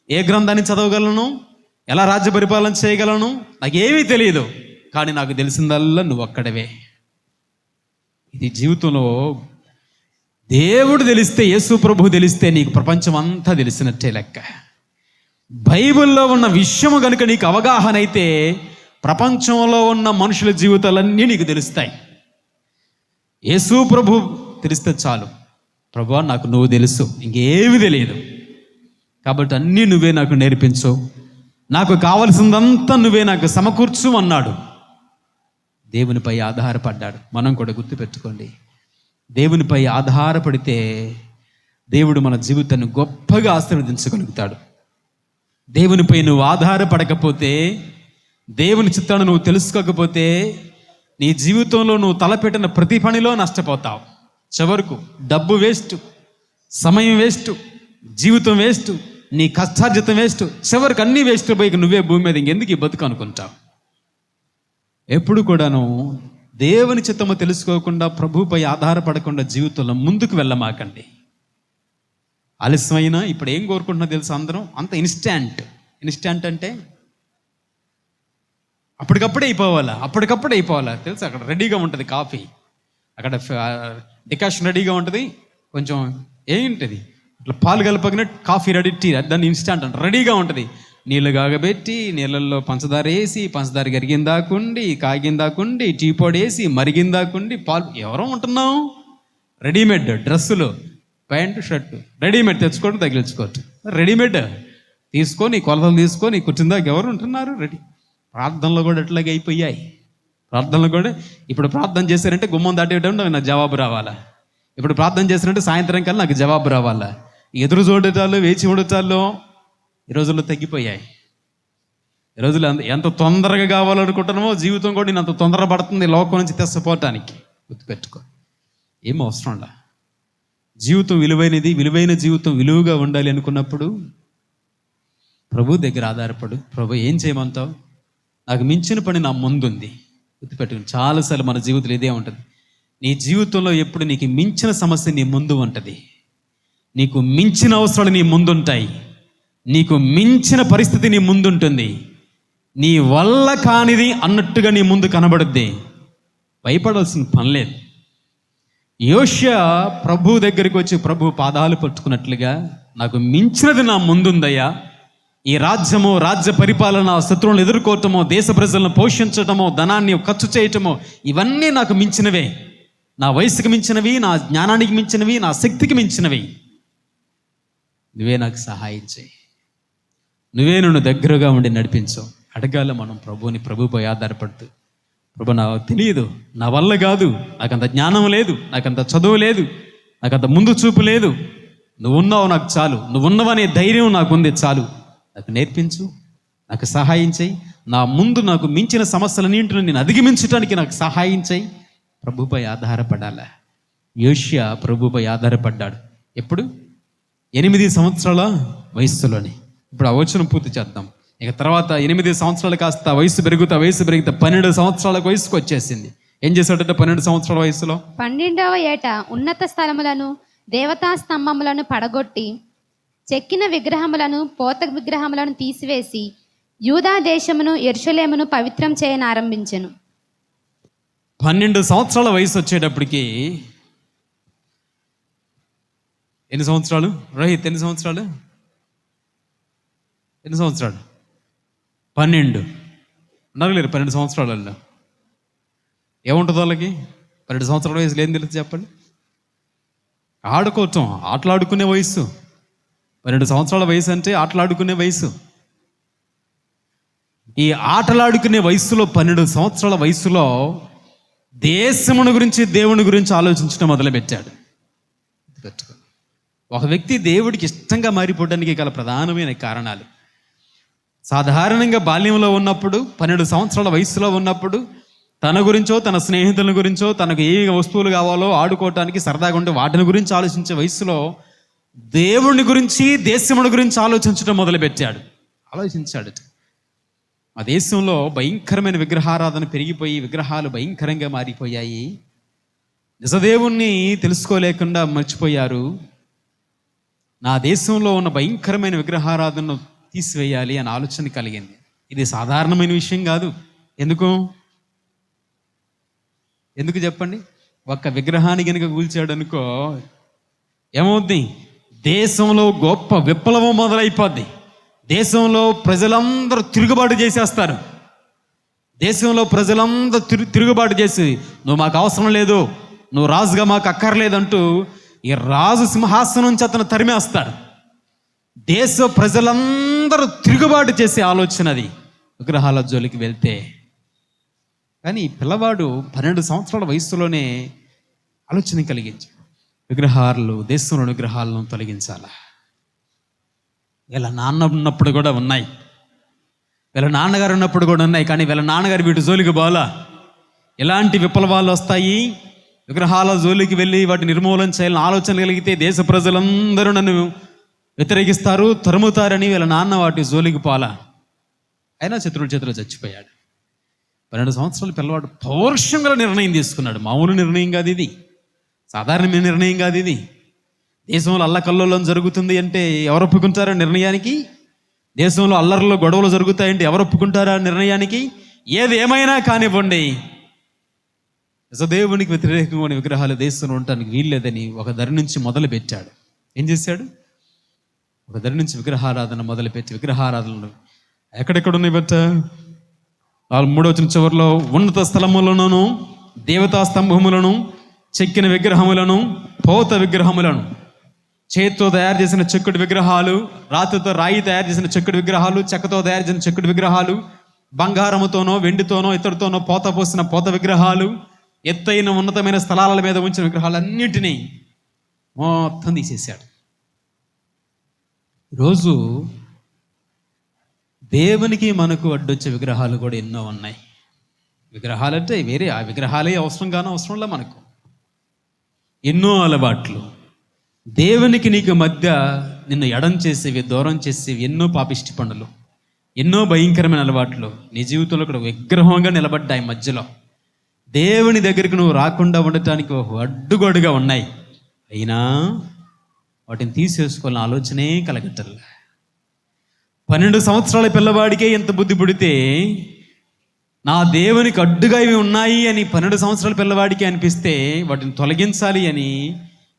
ఏ గ్రంథాన్ని చదవగలను, ఎలా రాజ్య పరిపాలన చేయగలను, నాకేమీ తెలియదు. కానీ నాకు తెలిసిందల్లా నువ్వు ఒక్కడవే. ఇది జీవితంలో దేవుడు తెలిస్తే, యేసు ప్రభు తెలిస్తే నీకు ప్రపంచం అంతా తెలిసినట్టే లెక్క. బైబిల్లో ఉన్న విషయము కనుక నీకు అవగాహన అయితే ప్రపంచంలో ఉన్న మనుషుల జీవితాలన్నీ నీకు తెలుస్తాయి. యేసు ప్రభు తెలిస్తే చాలు. ప్రభువా, నాకు నువ్వు తెలుసు, ఇంకేమీ తెలియదు, కాబట్టి అన్నీ నువ్వే నాకు నేర్పించు, నాకు కావలసిందంతా నువ్వే నాకు సమకూర్చు అన్నాడు. దేవునిపై ఆధారపడ్డాడు. మనం కూడా గుర్తుపెట్టుకోండి, దేవునిపై ఆధారపడితే దేవుడు మన జీవితాన్ని గొప్పగా ఆశీర్వదించగలుగుతాడు. దేవునిపై నువ్వు ఆధారపడకపోతే, దేవుని చిత్తాన్ని నువ్వు తెలుసుకోకపోతే, నీ జీవితంలో నువ్వు తలపెట్టిన ప్రతి పనిలో నష్టపోతావు. చివరకు డబ్బు వేస్ట్, సమయం వేస్ట్, జీవితం వేస్ట్, నీ కష్టార్జితం వేస్ట్, చివరికి అన్నీ వేస్ట్. పోయి నువ్వే భూమి మీద ఇంకెందుకు ఈ బతుకు అనుకుంటావు. ఎప్పుడు కూడాను దేవుని చిత్తము తెలుసుకోకుండా, ప్రభుపై ఆధారపడకుండా జీవితంలో ముందుకు వెళ్ళమాకండి. ఆలస్యమైనా ఇప్పుడు ఏం కోరుకుంటున్నా తెలుసు, అందరం అంత ఇన్స్టాంట్ అంటే అప్పటికప్పుడే అయిపోవాలా తెలుసు. అక్కడ రెడీగా ఉంటుంది కాఫీ, అక్కడ డికాషన్ రెడీగా ఉంటుంది, కొంచెం ఏంటిది ఇట్లా పాలు కలపగానే కాఫీ రెడీ, టీ దాన్ని ఇన్స్టాంట్ అంట, రెడీగా ఉంటుంది. నీళ్ళు కాగబెట్టి నీళ్ళల్లో పంచదార వేసి, పంచదార కరిగిందాకుండి, కాగిందాకుండి, టీ పొడి వేసి, మరిగిందాకుండి పాలు. ఎవరో ఉంటున్నాం, రెడీమేడ్ డ్రెస్సులు, ప్యాంటు షర్టు రెడీమేడ్ తెచ్చుకోవడం, తగిలించుకోవటం రెడీమేడ్ తీసుకొని, కొలతలు తీసుకొని కూర్చుందాక ఎవరు ఉంటున్నారు రెడీ. ప్రార్థనలు కూడా అట్లాగే అయిపోయాయి. ప్రార్థనలు కూడా ఇప్పుడు ప్రార్థన చేశారంటే గుమ్మం దాటేటప్పుడు నాకు జవాబు రావాలా, ఇప్పుడు ప్రార్థన చేశారంటే సాయంత్రం కల్లా నాకు జవాబు రావాలా. ఎదురు చూడటాలు, వేచి ఉండటాలు ఈ రోజుల్లో తగ్గిపోయాయి. ఈ రోజుల్లో ఎంత తొందరగా కావాలనుకుంటున్నామో జీవితం కూడా నేను అంత తొందర పడుతుంది లోకం నుంచి తెచ్చపోవటానికి. గుర్తుపెట్టుకో, ఏం అవసరంలా. జీవితం విలువైనది, విలువైన జీవితం విలువగా ఉండాలి అనుకున్నప్పుడు ప్రభు దగ్గర ఆధారపడు. ప్రభు ఏం చేయమంటావు, నాకు మించిన పని నా ముందుంది. గుర్తుపెట్టుకుని చాలాసార్లు మన జీవితంలో ఇదే ఉంటుంది. నీ జీవితంలో ఎప్పుడు నీకు మించిన సమస్య నీ ముందు ఉంటుంది, నీకు మించిన అవసరాలు నీ ముందుంటాయి, నీకు మించిన పరిస్థితి నీ ముందుంటుంది, నీ వల్ల కానిది అన్నట్టుగా నీ ముందు కనబడుద్ది. భయపడాల్సిన పని లేదు. యోషియా ప్రభు దగ్గరికి వచ్చి ప్రభు పాదాలు పట్టుకున్నట్లుగా నాకు మించినది నా ముందుందయ్యా. ఈ రాజ్యము, రాజ్య పరిపాలన, శత్రువులను ఎదుర్కోవటమో, దేశ ప్రజలను పోషించటమో, ధనాన్ని ఖర్చు చేయటమో, ఇవన్నీ నాకు మించినవే. నా వయసుకి మించినవి, నా జ్ఞానానికి మించినవి, నా శక్తికి మించినవి. నువ్వే నాకు సహాయం చేయి, నువ్వే నన్ను దగ్గరగా ఉండి నడిపించు. అడగాల మనం ప్రభుని, ప్రభుపై ఆధారపడుతూ. ప్రభు నాకు తెలియదు, నా వల్ల కాదు, నాకంత జ్ఞానం లేదు, నాకంత చదువు లేదు, నాకంత ముందు చూపు లేదు, నువ్వున్నావు నాకు చాలు, నువ్వున్నవనే ధైర్యం నాకుంది చాలు, నాకు నేర్పించు, నాకు సహాయం చేయి. నా ముందు నాకు మించిన సమస్యలన్నింటిని నేను అధిగమించడానికి నాకు సహాయం చేయి. ప్రభుపై ఆధారపడాలా. యోషియా ప్రభుపై ఆధారపడ్డాడు. ఎప్పుడు? 8 సంవత్సరాల వయస్సులోని. ఇప్పుడు ఆ వచనం పూర్తి చేద్దాం. ఇక తర్వాత 8 సంవత్సరాలు కాస్త వయసు పెరుగుతా 12 సంవత్సరాలకు వయసుకు వచ్చేసింది. ఏం చేశాడంటే 12 సంవత్సరాల వయసులో 12వ ఏట ఉన్నత స్థలములను, దేవతా స్తంభములను పడగొట్టి, చెక్కిన విగ్రహములను, పోత విగ్రహములను తీసివేసి, యూదా దేశమును, యెరూషలేమును పవిత్రం చేయనారంభించెను. 12 సంవత్సరాల వయసు వచ్చేటప్పటికి ఎన్ని సంవత్సరాలు? రోహిత్, ఎన్ని సంవత్సరాలు? 12 ఉన్నారు లేరు? 12 సంవత్సరాలలో ఏముంటుంది వాళ్ళకి? 12 సంవత్సరాల వయసులో ఏం తెలుసు చెప్పండి? ఆడుకోవటం, ఆటలాడుకునే వయసు. 12 సంవత్సరాల వయసు అంటే ఆటలాడుకునే వయసు. ఈ ఆటలాడుకునే వయసులో 12 సంవత్సరాల వయసులో దేశమును గురించి, దేవుని గురించి ఆలోచించడం మొదలుపెట్టాడు. ఒక వ్యక్తి దేవుడికి ఇష్టంగా మారిపోవడానికి గల ప్రధానమైన కారణాలు, సాధారణంగా బాల్యంలో ఉన్నప్పుడు, 12 సంవత్సరాల వయసులో ఉన్నప్పుడు తన గురించో, తన స్నేహితుల గురించో, తనకు ఏ వస్తువులు కావాలో ఆడుకోవటానికి సరదాగా ఉంటే వాటిని గురించి ఆలోచించే వయసులో దేవుని గురించి, దేశముని గురించి ఆలోచించడం మొదలుపెట్టాడు. ఆలోచించాడు. ఆ దేశంలో భయంకరమైన విగ్రహారాధన పెరిగిపోయి విగ్రహాలు భయంకరంగా మారిపోయాయి. నిజదేవుణ్ణి తెలుసుకోలేకుండా మర్చిపోయారు. నా దేశంలో ఉన్న భయంకరమైన విగ్రహారాధనను తీసివేయాలి అనే ఆలోచన కలిగింది. ఇది సాధారణమైన విషయం కాదు. ఎందుకు చెప్పండి? ఒక్క విగ్రహాన్ని కనుక కూల్చాడు అనుకో ఏమవుద్ది? దేశంలో గొప్ప విప్లవం మొదలైపోద్ది. దేశంలో ప్రజలందరూ తిరుగుబాటు చేసేస్తారు. దేశంలో ప్రజలందరూ తిరుగుబాటు చేసి, నువ్వు మాకు అవసరం లేదు, నువ్వు రాజుగా మాకు అక్కర్లేదంటూ ఈ రాజు సింహాసనం నుంచి అతను తరిమేస్తాడు. దేశ ప్రజలందరూ తిరుగుబాటు చేసే ఆలోచన అది విగ్రహాల జోలికి వెళ్తే. కానీ ఈ పిల్లవాడు 12 సంవత్సరాల వయసులోనే ఆలోచన కలిగించాడు. దేశంలోని విగ్రహాలను తొలగించాలా. వీళ్ళ నాన్న ఉన్నప్పుడు కూడా ఉన్నాయి, వీళ్ళ నాన్నగారు ఉన్నప్పుడు కూడా ఉన్నాయి. కానీ వీళ్ళ నాన్నగారు వీటి జోలికి పోలా. ఎలాంటి విప్లవాలు వస్తాయి? విగ్రహాల జోలికి వెళ్ళి వాటిని నిర్మూలన చేయాలని ఆలోచన కలిగితే దేశ ప్రజలందరూ నన్ను వ్యతిరేకిస్తారు, తరుముతారని వీళ్ళ నాన్న వాటి జోలికి పోలా. అయినా శత్రువుల చేతిలో చచ్చిపోయాడు. 12 సంవత్సరాల పిల్లవాడు పౌరుషంగా నిర్ణయం తీసుకున్నాడు. మామూలు నిర్ణయం కాదు ఇది, సాధారణమైన నిర్ణయం కాదు ఇది. దేశంలో అల్లకల్లోలం జరుగుతుంది అంటే ఎవరు ఒప్పుకుంటారా నిర్ణయానికి? దేశంలో అల్లర్లో గొడవలు జరుగుతాయంటే ఎవరు ఒప్పుకుంటారా నిర్ణయానికి? ఏది ఏమైనా కానివ్వండి, నిజదేవునికి వ్యతిరేకంగా విగ్రహాలు దేశంలో ఉండటానికి వీల్లేదని ఒక ధర నుంచి మొదలు పెట్టాడు. ఏం చేశాడు? ఒక దగ్గర నుంచి విగ్రహారాధన మొదలుపెట్టి విగ్రహారాధనలు ఎక్కడెక్కడ ఉన్నాయి బట్ట 3వ వచనం చివరిలో ఉన్నత స్థలములను, దేవతా స్తంభములను, చెక్కిన విగ్రహములను, పోత విగ్రహములను, చేతితో తయారు చేసిన చెక్కుడు విగ్రహాలు, రాతితో రాయి తయారు చేసిన చెక్కుడు విగ్రహాలు, చెక్కతో తయారు చేసిన చెక్కుడు విగ్రహాలు, బంగారముతోనో వెండితోనో ఇతరుతోనో పోత పోసిన పోత విగ్రహాలు, ఎత్తైన ఉన్నతమైన స్థలాల మీద ఉంచిన విగ్రహాలన్నింటినీ మొత్తం తీసేశాడు. ఈరోజు దేవునికి మనకు అడ్డొచ్చే విగ్రహాలు కూడా ఎన్నో ఉన్నాయి. విగ్రహాలంటే వేరే, ఆ విగ్రహాలే అవసరంలా మనకు ఎన్నో అలవాట్లు, దేవునికి నీకు మధ్య నిన్ను ఎడం చేసేవి, దూరం చేసేవి ఎన్నో పాపిష్టి పనులు, ఎన్నో భయంకరమైన అలవాట్లు నీ జీవితంలో కూడా విగ్రహంగా నిలబడ్డాయి. మధ్యలో దేవుని దగ్గరికి నువ్వు రాకుండా ఉండటానికి ఒక అడ్డుగోడుగా ఉన్నాయి. అయినా వాటిని తీసేసుకోవాలని ఆలోచనే కలగట్టల్లా. 12 సంవత్సరాల పిల్లవాడికే ఎంత బుద్ధి పుడితే నా దేవునికి అడ్డుగా ఇవి ఉన్నాయి అని 12 సంవత్సరాల పిల్లవాడికి అనిపిస్తే వాటిని తొలగించాలి అని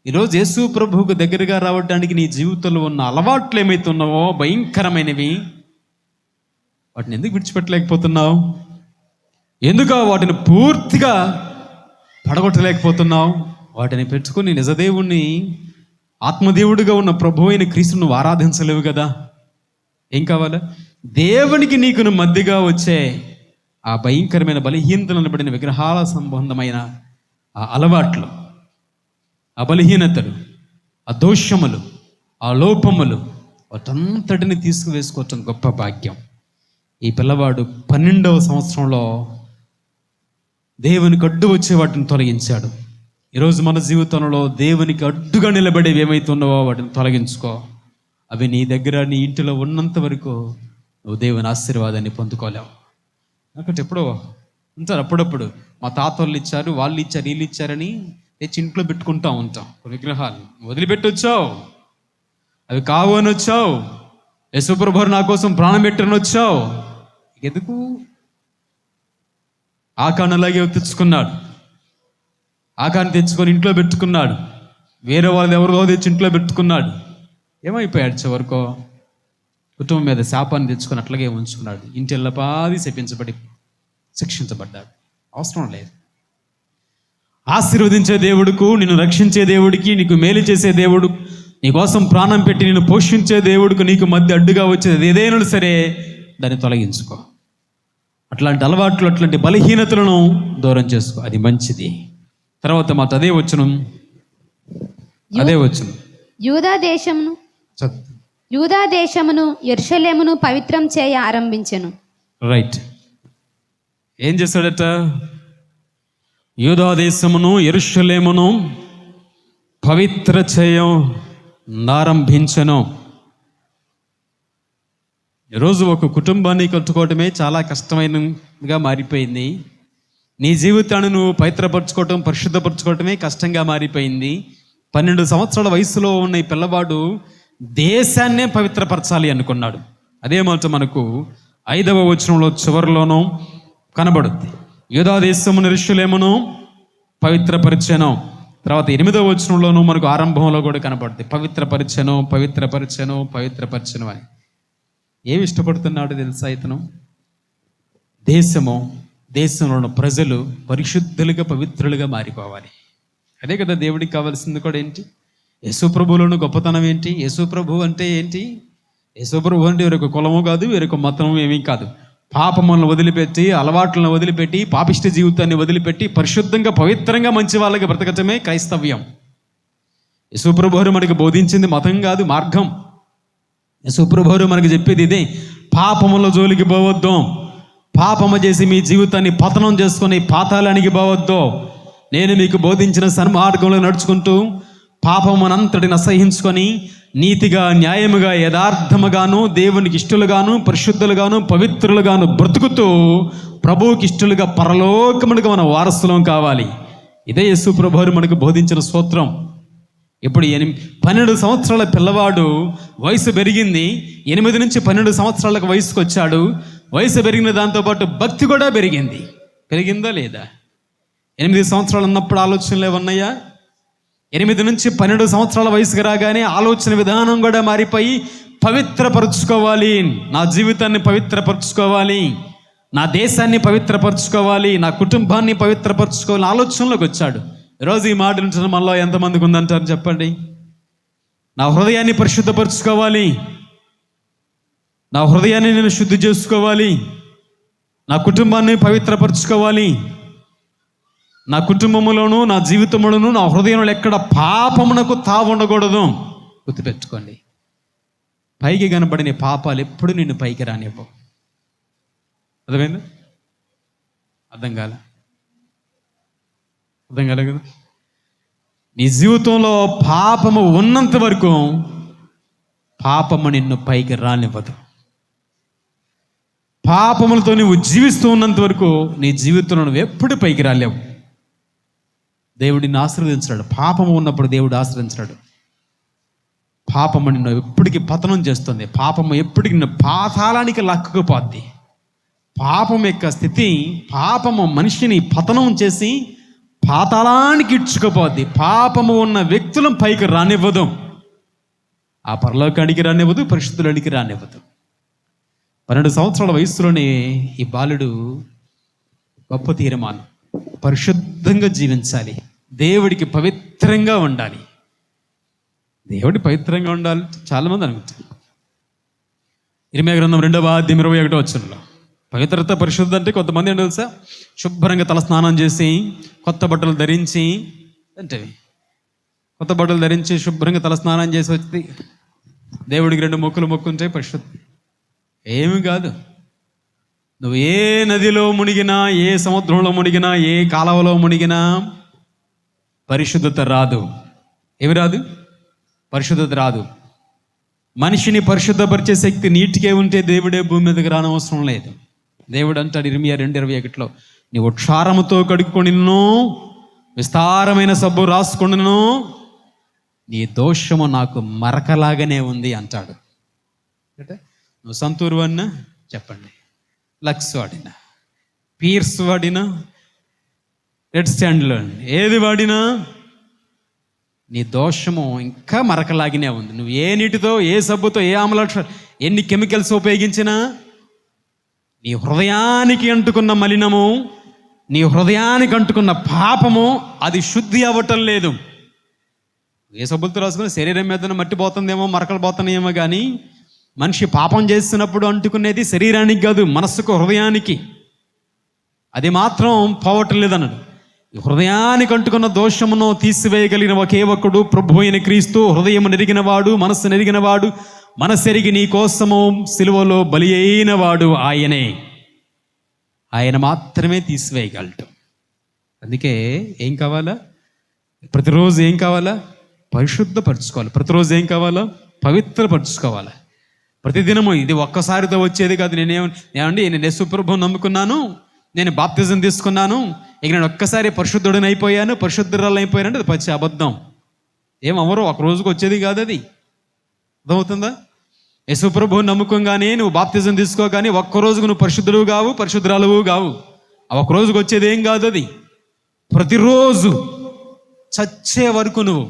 ఈరోజు యేసు ప్రభువుకు దగ్గరగా రావడానికి నీ జీవితంలో ఉన్న అలవాట్లు ఏమైతే ఉన్నావో భయంకరమైనవి, వాటిని ఎందుకు విడిచిపెట్టలేకపోతున్నావు? ఎందుకు వాటిని పూర్తిగా పడగొట్టలేకపోతున్నావు? వాటిని పెట్టుకుని నిజదేవుణ్ణి, ఆత్మదేవుడిగా ఉన్న ప్రభువు అయిన క్రీస్తును ఆరాధించలేవు కదా. ఏం కావాలా? దేవునికి నీకు మధ్యగా వచ్చే ఆ భయంకరమైన బలహీనతలు అనబడిన విగ్రహాల సంబంధమైన ఆ అలవాట్లు, ఆ బలహీనతలు, ఆ దోషములు, ఆ లోపములు, వాటంతటిని తీసుకువేసుకోవటం గొప్ప భాగ్యం. ఈ పిల్లవాడు 12వ సంవత్సరంలో దేవునికి అడ్డు వచ్చే వాటిని తొలగించాడు. ఈరోజు మన జీవితంలో దేవునికి అడ్డుగా నిలబడేవి ఏమైతే ఉన్నావో వాటిని తొలగించుకో. అవి నీ దగ్గర, నీ ఇంటిలో ఉన్నంత వరకు నువ్వు దేవుని ఆశీర్వాదాన్ని పొందుకోలేవు. నాకంటే ఎప్పుడో ఉంటారు, అప్పుడప్పుడు మా తాత వాళ్ళు ఇచ్చారు, వాళ్ళు ఇచ్చారు, వీళ్ళు ఇచ్చారని తెచ్చి ఇంట్లో పెట్టుకుంటా ఉంటాం. కొన్ని విగ్రహాలు వదిలిపెట్టి వచ్చావు, అవి కావు అని వచ్చావు. యేసుప్రభువు నా కోసం ప్రాణం పెట్టని వచ్చావు. ఎందుకు? ఆకాణలాగే తెచ్చుకున్నాడు, ఆకాన్ని తెచ్చుకొని ఇంట్లో పెట్టుకున్నాడు, వేరే వాళ్ళు ఎవరిదో తెచ్చి ఇంట్లో పెట్టుకున్నాడు. ఏమైపోయాడు? చివరికో కుటుంబం మీద శాపాన్ని తెచ్చుకొని అట్లాగే ఉంచుకున్నాడు. ఇంటి ఎల్లపాది శపించబడి శిక్షించబడ్డాడు. అవసరం లేదు. ఆశీర్వదించే దేవుడుకు, నిన్ను రక్షించే దేవుడికి, నీకు మేలు చేసే దేవుడు, నీ కోసం ప్రాణం పెట్టి నిన్ను పోషించే దేవుడికి నీకు మధ్య అడ్డుగా వచ్చేది ఏదైనా సరే దాన్ని తొలగించుకో. అట్లాంటి అలవాట్లు, అట్లాంటి బలహీనతలను దూరం చేసుకో, అది మంచిది. తర్వాత మాట అదే వచనం యూదా దేశమును యెరూషలేమును పవిత్రం చేయ ఆరంభించెను. రైట్. ఏం చేశాడట? యూదా దేశమును యెరూషలేమును పవిత్ర చేయ ఆరంభించెను. ఈరోజు ఒక కుటుంబాన్ని కట్టుకోవటమే చాలా కష్టమైనదిగా మారిపోయింది. నీ జీవితాన్ని నువ్వు పవిత్రపరచుకోవటం, పరిశుద్ధపరచుకోవటమే కష్టంగా మారిపోయింది. 12 సంవత్సరాల వయసులో ఉన్న ఈ పిల్లవాడు దేశాన్నే పవిత్రపరచాలి అనుకున్నాడు. అదే మాట మనకు 5వ వచనంలో చివరిలోనూ కనబడుద్ది. యూదా దేశమును యెరూషలేమును పవిత్రపరిచెను. తర్వాత 8వ వచనంలోనూ మనకు ఆరంభంలో కూడా కనబడుద్ది. పవిత్రపరిచెను అని. ఏమి ఇష్టపడుతున్నాడు తెలుసా ఇతను? దేశంలో ఉన్న ప్రజలు పరిశుద్ధులుగా, పవిత్రులుగా మారిపోవాలి. అదే కదా దేవుడికి కావాల్సింది కూడా. ఏంటి? యేసుప్రభువులోని గొప్పతనం ఏంటి? యేసుప్రభు అంటే ఏంటి? యేసుప్రభు అంటే వేరొక కులము కాదు, వేరొక మతము ఏమీ కాదు. పాపములను వదిలిపెట్టి, అలవాట్లను వదిలిపెట్టి, పాపిష్ట జీవితాన్ని వదిలిపెట్టి పరిశుద్ధంగా, పవిత్రంగా మంచి వాళ్ళకి బ్రతకటమే క్రైస్తవ్యం. యేసుప్రభువు మనకి బోధించింది మతం కాదు, మార్గం. యేసుప్రభువు మనకి చెప్పేది ఇదే. పాపముల జోలికి పోవద్దు. పాపము చేసి మీ జీవితాన్ని పతనం చేసుకొని పాతాళానికి పోవద్దు. నేను మీకు బోధించిన సన్మార్గంలో నడుచుకుంటూ పాపమునంతటిని అసహించుకొని నీతిగా, న్యాయముగా, యథార్థముగాను, దేవునికి ఇష్టలుగాను, పరిశుద్ధులుగాను, పవిత్రులుగాను బ్రతుకుతూ ప్రభువుకి ఇష్టలుగా పరలోకమునికి మన వారసులం కావాలి. ఇదే యేసు ప్రభువు మనకు బోధించిన సూత్రం. ఇప్పుడు 12 సంవత్సరాల పిల్లవాడు వయసు పెరిగింది. 8 నుంచి 12 సంవత్సరాలకు వయసుకు వచ్చాడు. వయసు పెరిగిన దాంతోపాటు భక్తి కూడా పెరిగిందా లేదా? 8 సంవత్సరాలు ఉన్నప్పుడు ఆలోచనలు ఏమన్నాయా? 8 నుంచి 12 సంవత్సరాల వయసుకు రాగానే ఆలోచన విధానం కూడా మారిపోయి పవిత్రపరుచుకోవాలి, నా జీవితాన్ని పవిత్రపరుచుకోవాలి, నా దేశాన్ని పవిత్రపరుచుకోవాలి, నా కుటుంబాన్ని పవిత్రపరుచుకోవాలి ఆలోచనలోకి వచ్చాడు. ఈరోజు ఈ మాట వింటున్న మనలో ఎంతమందికి ఉందంటారు చెప్పండి? నా హృదయాన్ని పరిశుద్ధపరచుకోవాలి, నా హృదయాన్ని నేను శుద్ధి చేసుకోవాలి, నా కుటుంబాన్ని పవిత్రపరచుకోవాలి, నా కుటుంబములోను నా జీవితంలోను నా హృదయంలో ఎక్కడ పాపమునకు తావు ఉండకూడదు. గుర్తుపెట్టుకోండి, పైకి కనబడిన పాపాలు ఎప్పుడు నిన్ను పైకి రానివ్వవు. అర్థమైందా? అర్థం కాలే కదా? నీ జీవితంలో పాపము ఉన్నంత వరకు పాపము నిన్ను పైకి రానివ్వదు. పాపములతో నువ్వు జీవిస్తూ ఉన్నంత వరకు నీ జీవితంలో నువ్వు ఎప్పుడు పైకి రాలేవు. దేవుడిని ఆశీర్వదించాడు. పాపము ఉన్నప్పుడు దేవుడు ఆశీర్వదించాడు. పాపము నిన్ను ఎప్పటికీ పతనం చేస్తుంది. పాపము ఎప్పటికి నిన్ను పాతాళానికి లాక్కుపోద్ది. పాపం యొక్క స్థితి, పాపము మనిషిని పతనం చేసి పాతాళానికి ఇడ్చుకుపోద్ది. పాపము ఉన్న వ్యక్తులను పైకి రానివ్వదు. ఆ పరలోకానికి రానివ్వదు, పరిశుద్ధులకి రానివ్వదు. 12 సంవత్సరాల వయసులోనే ఈ బాలుడు గొప్ప తీర్మానం, పరిశుద్ధంగా జీవించాలి, దేవుడికి పవిత్రంగా ఉండాలి. దేవుడి పవిత్రంగా ఉండాలి చాలామంది అనుకుంటారు. ఇర్మీయా గ్రంథం 2:21 పవిత్రత పరిశుద్ధ అంటే కొంతమంది ఏంటో తెలుసా, శుభ్రంగా తల స్నానం చేసి కొత్త బట్టలు ధరించి, అంటే కొత్త బట్టలు ధరించి శుభ్రంగా తల స్నానం చేసి వచ్చి దేవుడికి 2 మొక్కులు మొక్కుంటే పరిశుద్ధ. ఏమి కాదు. నువ్వు ఏ నదిలో మునిగినా, ఏ సముద్రంలో మునిగినా, ఏ కాలువలో మునిగినా పరిశుద్ధత రాదు. ఏమి రాదు? పరిశుద్ధత రాదు. మనిషిని పరిశుద్ధపరిచే శక్తి నీటికే ఉంటే దేవుడే భూమి మీదకి రానవసరం లేదు. దేవుడు అంటాడు ఇర్మీయా 2:21, నీవు క్షారముతో కడుక్కొనిను, విస్తారమైన సబ్బు రాసుకొనిను, నీ దోషము నాకు మరకలాగానే ఉంది అంటాడు. అంటే నువ్వు సంతూర్ వాడినా చెప్పండి, లక్స్ వాడినా, పీర్స్ వాడినా, రెడ్ స్టాండ్లో ఏది వాడినా నీ దోషము ఇంకా మరకలాగినే ఉంది. నువ్వు ఏ నీటితో, ఏ సబ్బుతో, ఏ ఆమ్ల, ఎన్ని కెమికల్స్ ఉపయోగించినా నీ హృదయానికి అంటుకున్న మలినము, నీ హృదయానికి అంటుకున్న పాపము అది శుద్ధి అవ్వటం లేదు. ఏ సబ్బులతో రాసుకుని శరీరం మీద మట్టి పోతుందేమో, మరకలు పోతున్నాయేమో, కానీ మనిషి పాపం చేస్తున్నప్పుడు అంటుకునేది శరీరానికి కాదు, మనస్సుకు, హృదయానికి. అది మాత్రం పోవటం లేదన్నాడు. హృదయానికి అంటుకున్న దోషమును తీసివేయగలిగిన ఒకే ఒక్కడు ప్రభు అయిన క్రీస్తు. హృదయం నెరిగినవాడు, మనస్సు నెరిగినవాడు, మనసెరిగి నీ కోసము సిలువలో బలి అయినవాడు ఆయనే. ఆయన మాత్రమే తీసివేయగలడు. అందుకే ఏం కావాలా? ప్రతిరోజు ఏం కావాలా? పరిశుద్ధపరచుకోవాలి. ప్రతిరోజు ఏం కావాలా? పవిత్రపరచుకోవాలి. ప్రతిదినము ఇది ఒక్కసారితో వచ్చేది కాదు. ఏమండి నేను యేసుప్రభువుని నమ్ముకున్నాను, నేను బాప్తిజం తీసుకున్నాను, ఇక నేను ఒక్కసారి పరిశుద్ధుడిని అయిపోయాను, పరిశుద్ధురాలు అయిపోయానంటే అది పచ్చి అబద్ధం. ఏమవరో ఒక రోజుకు వచ్చేది కాదు అది. అర్థమవుతుందా? యేసుప్రభువుని నమ్ముకోగానే, నువ్వు బాప్తిజం తీసుకోగానే ఒక్కరోజుకు నువ్వు పరిశుద్ధుడు కావు, పరిశుద్ధురాలువు కావు. ఆ ఒక్క రోజుకు వచ్చేది ఏం కాదు అది. ప్రతిరోజు చచ్చే వరకు నువ్వు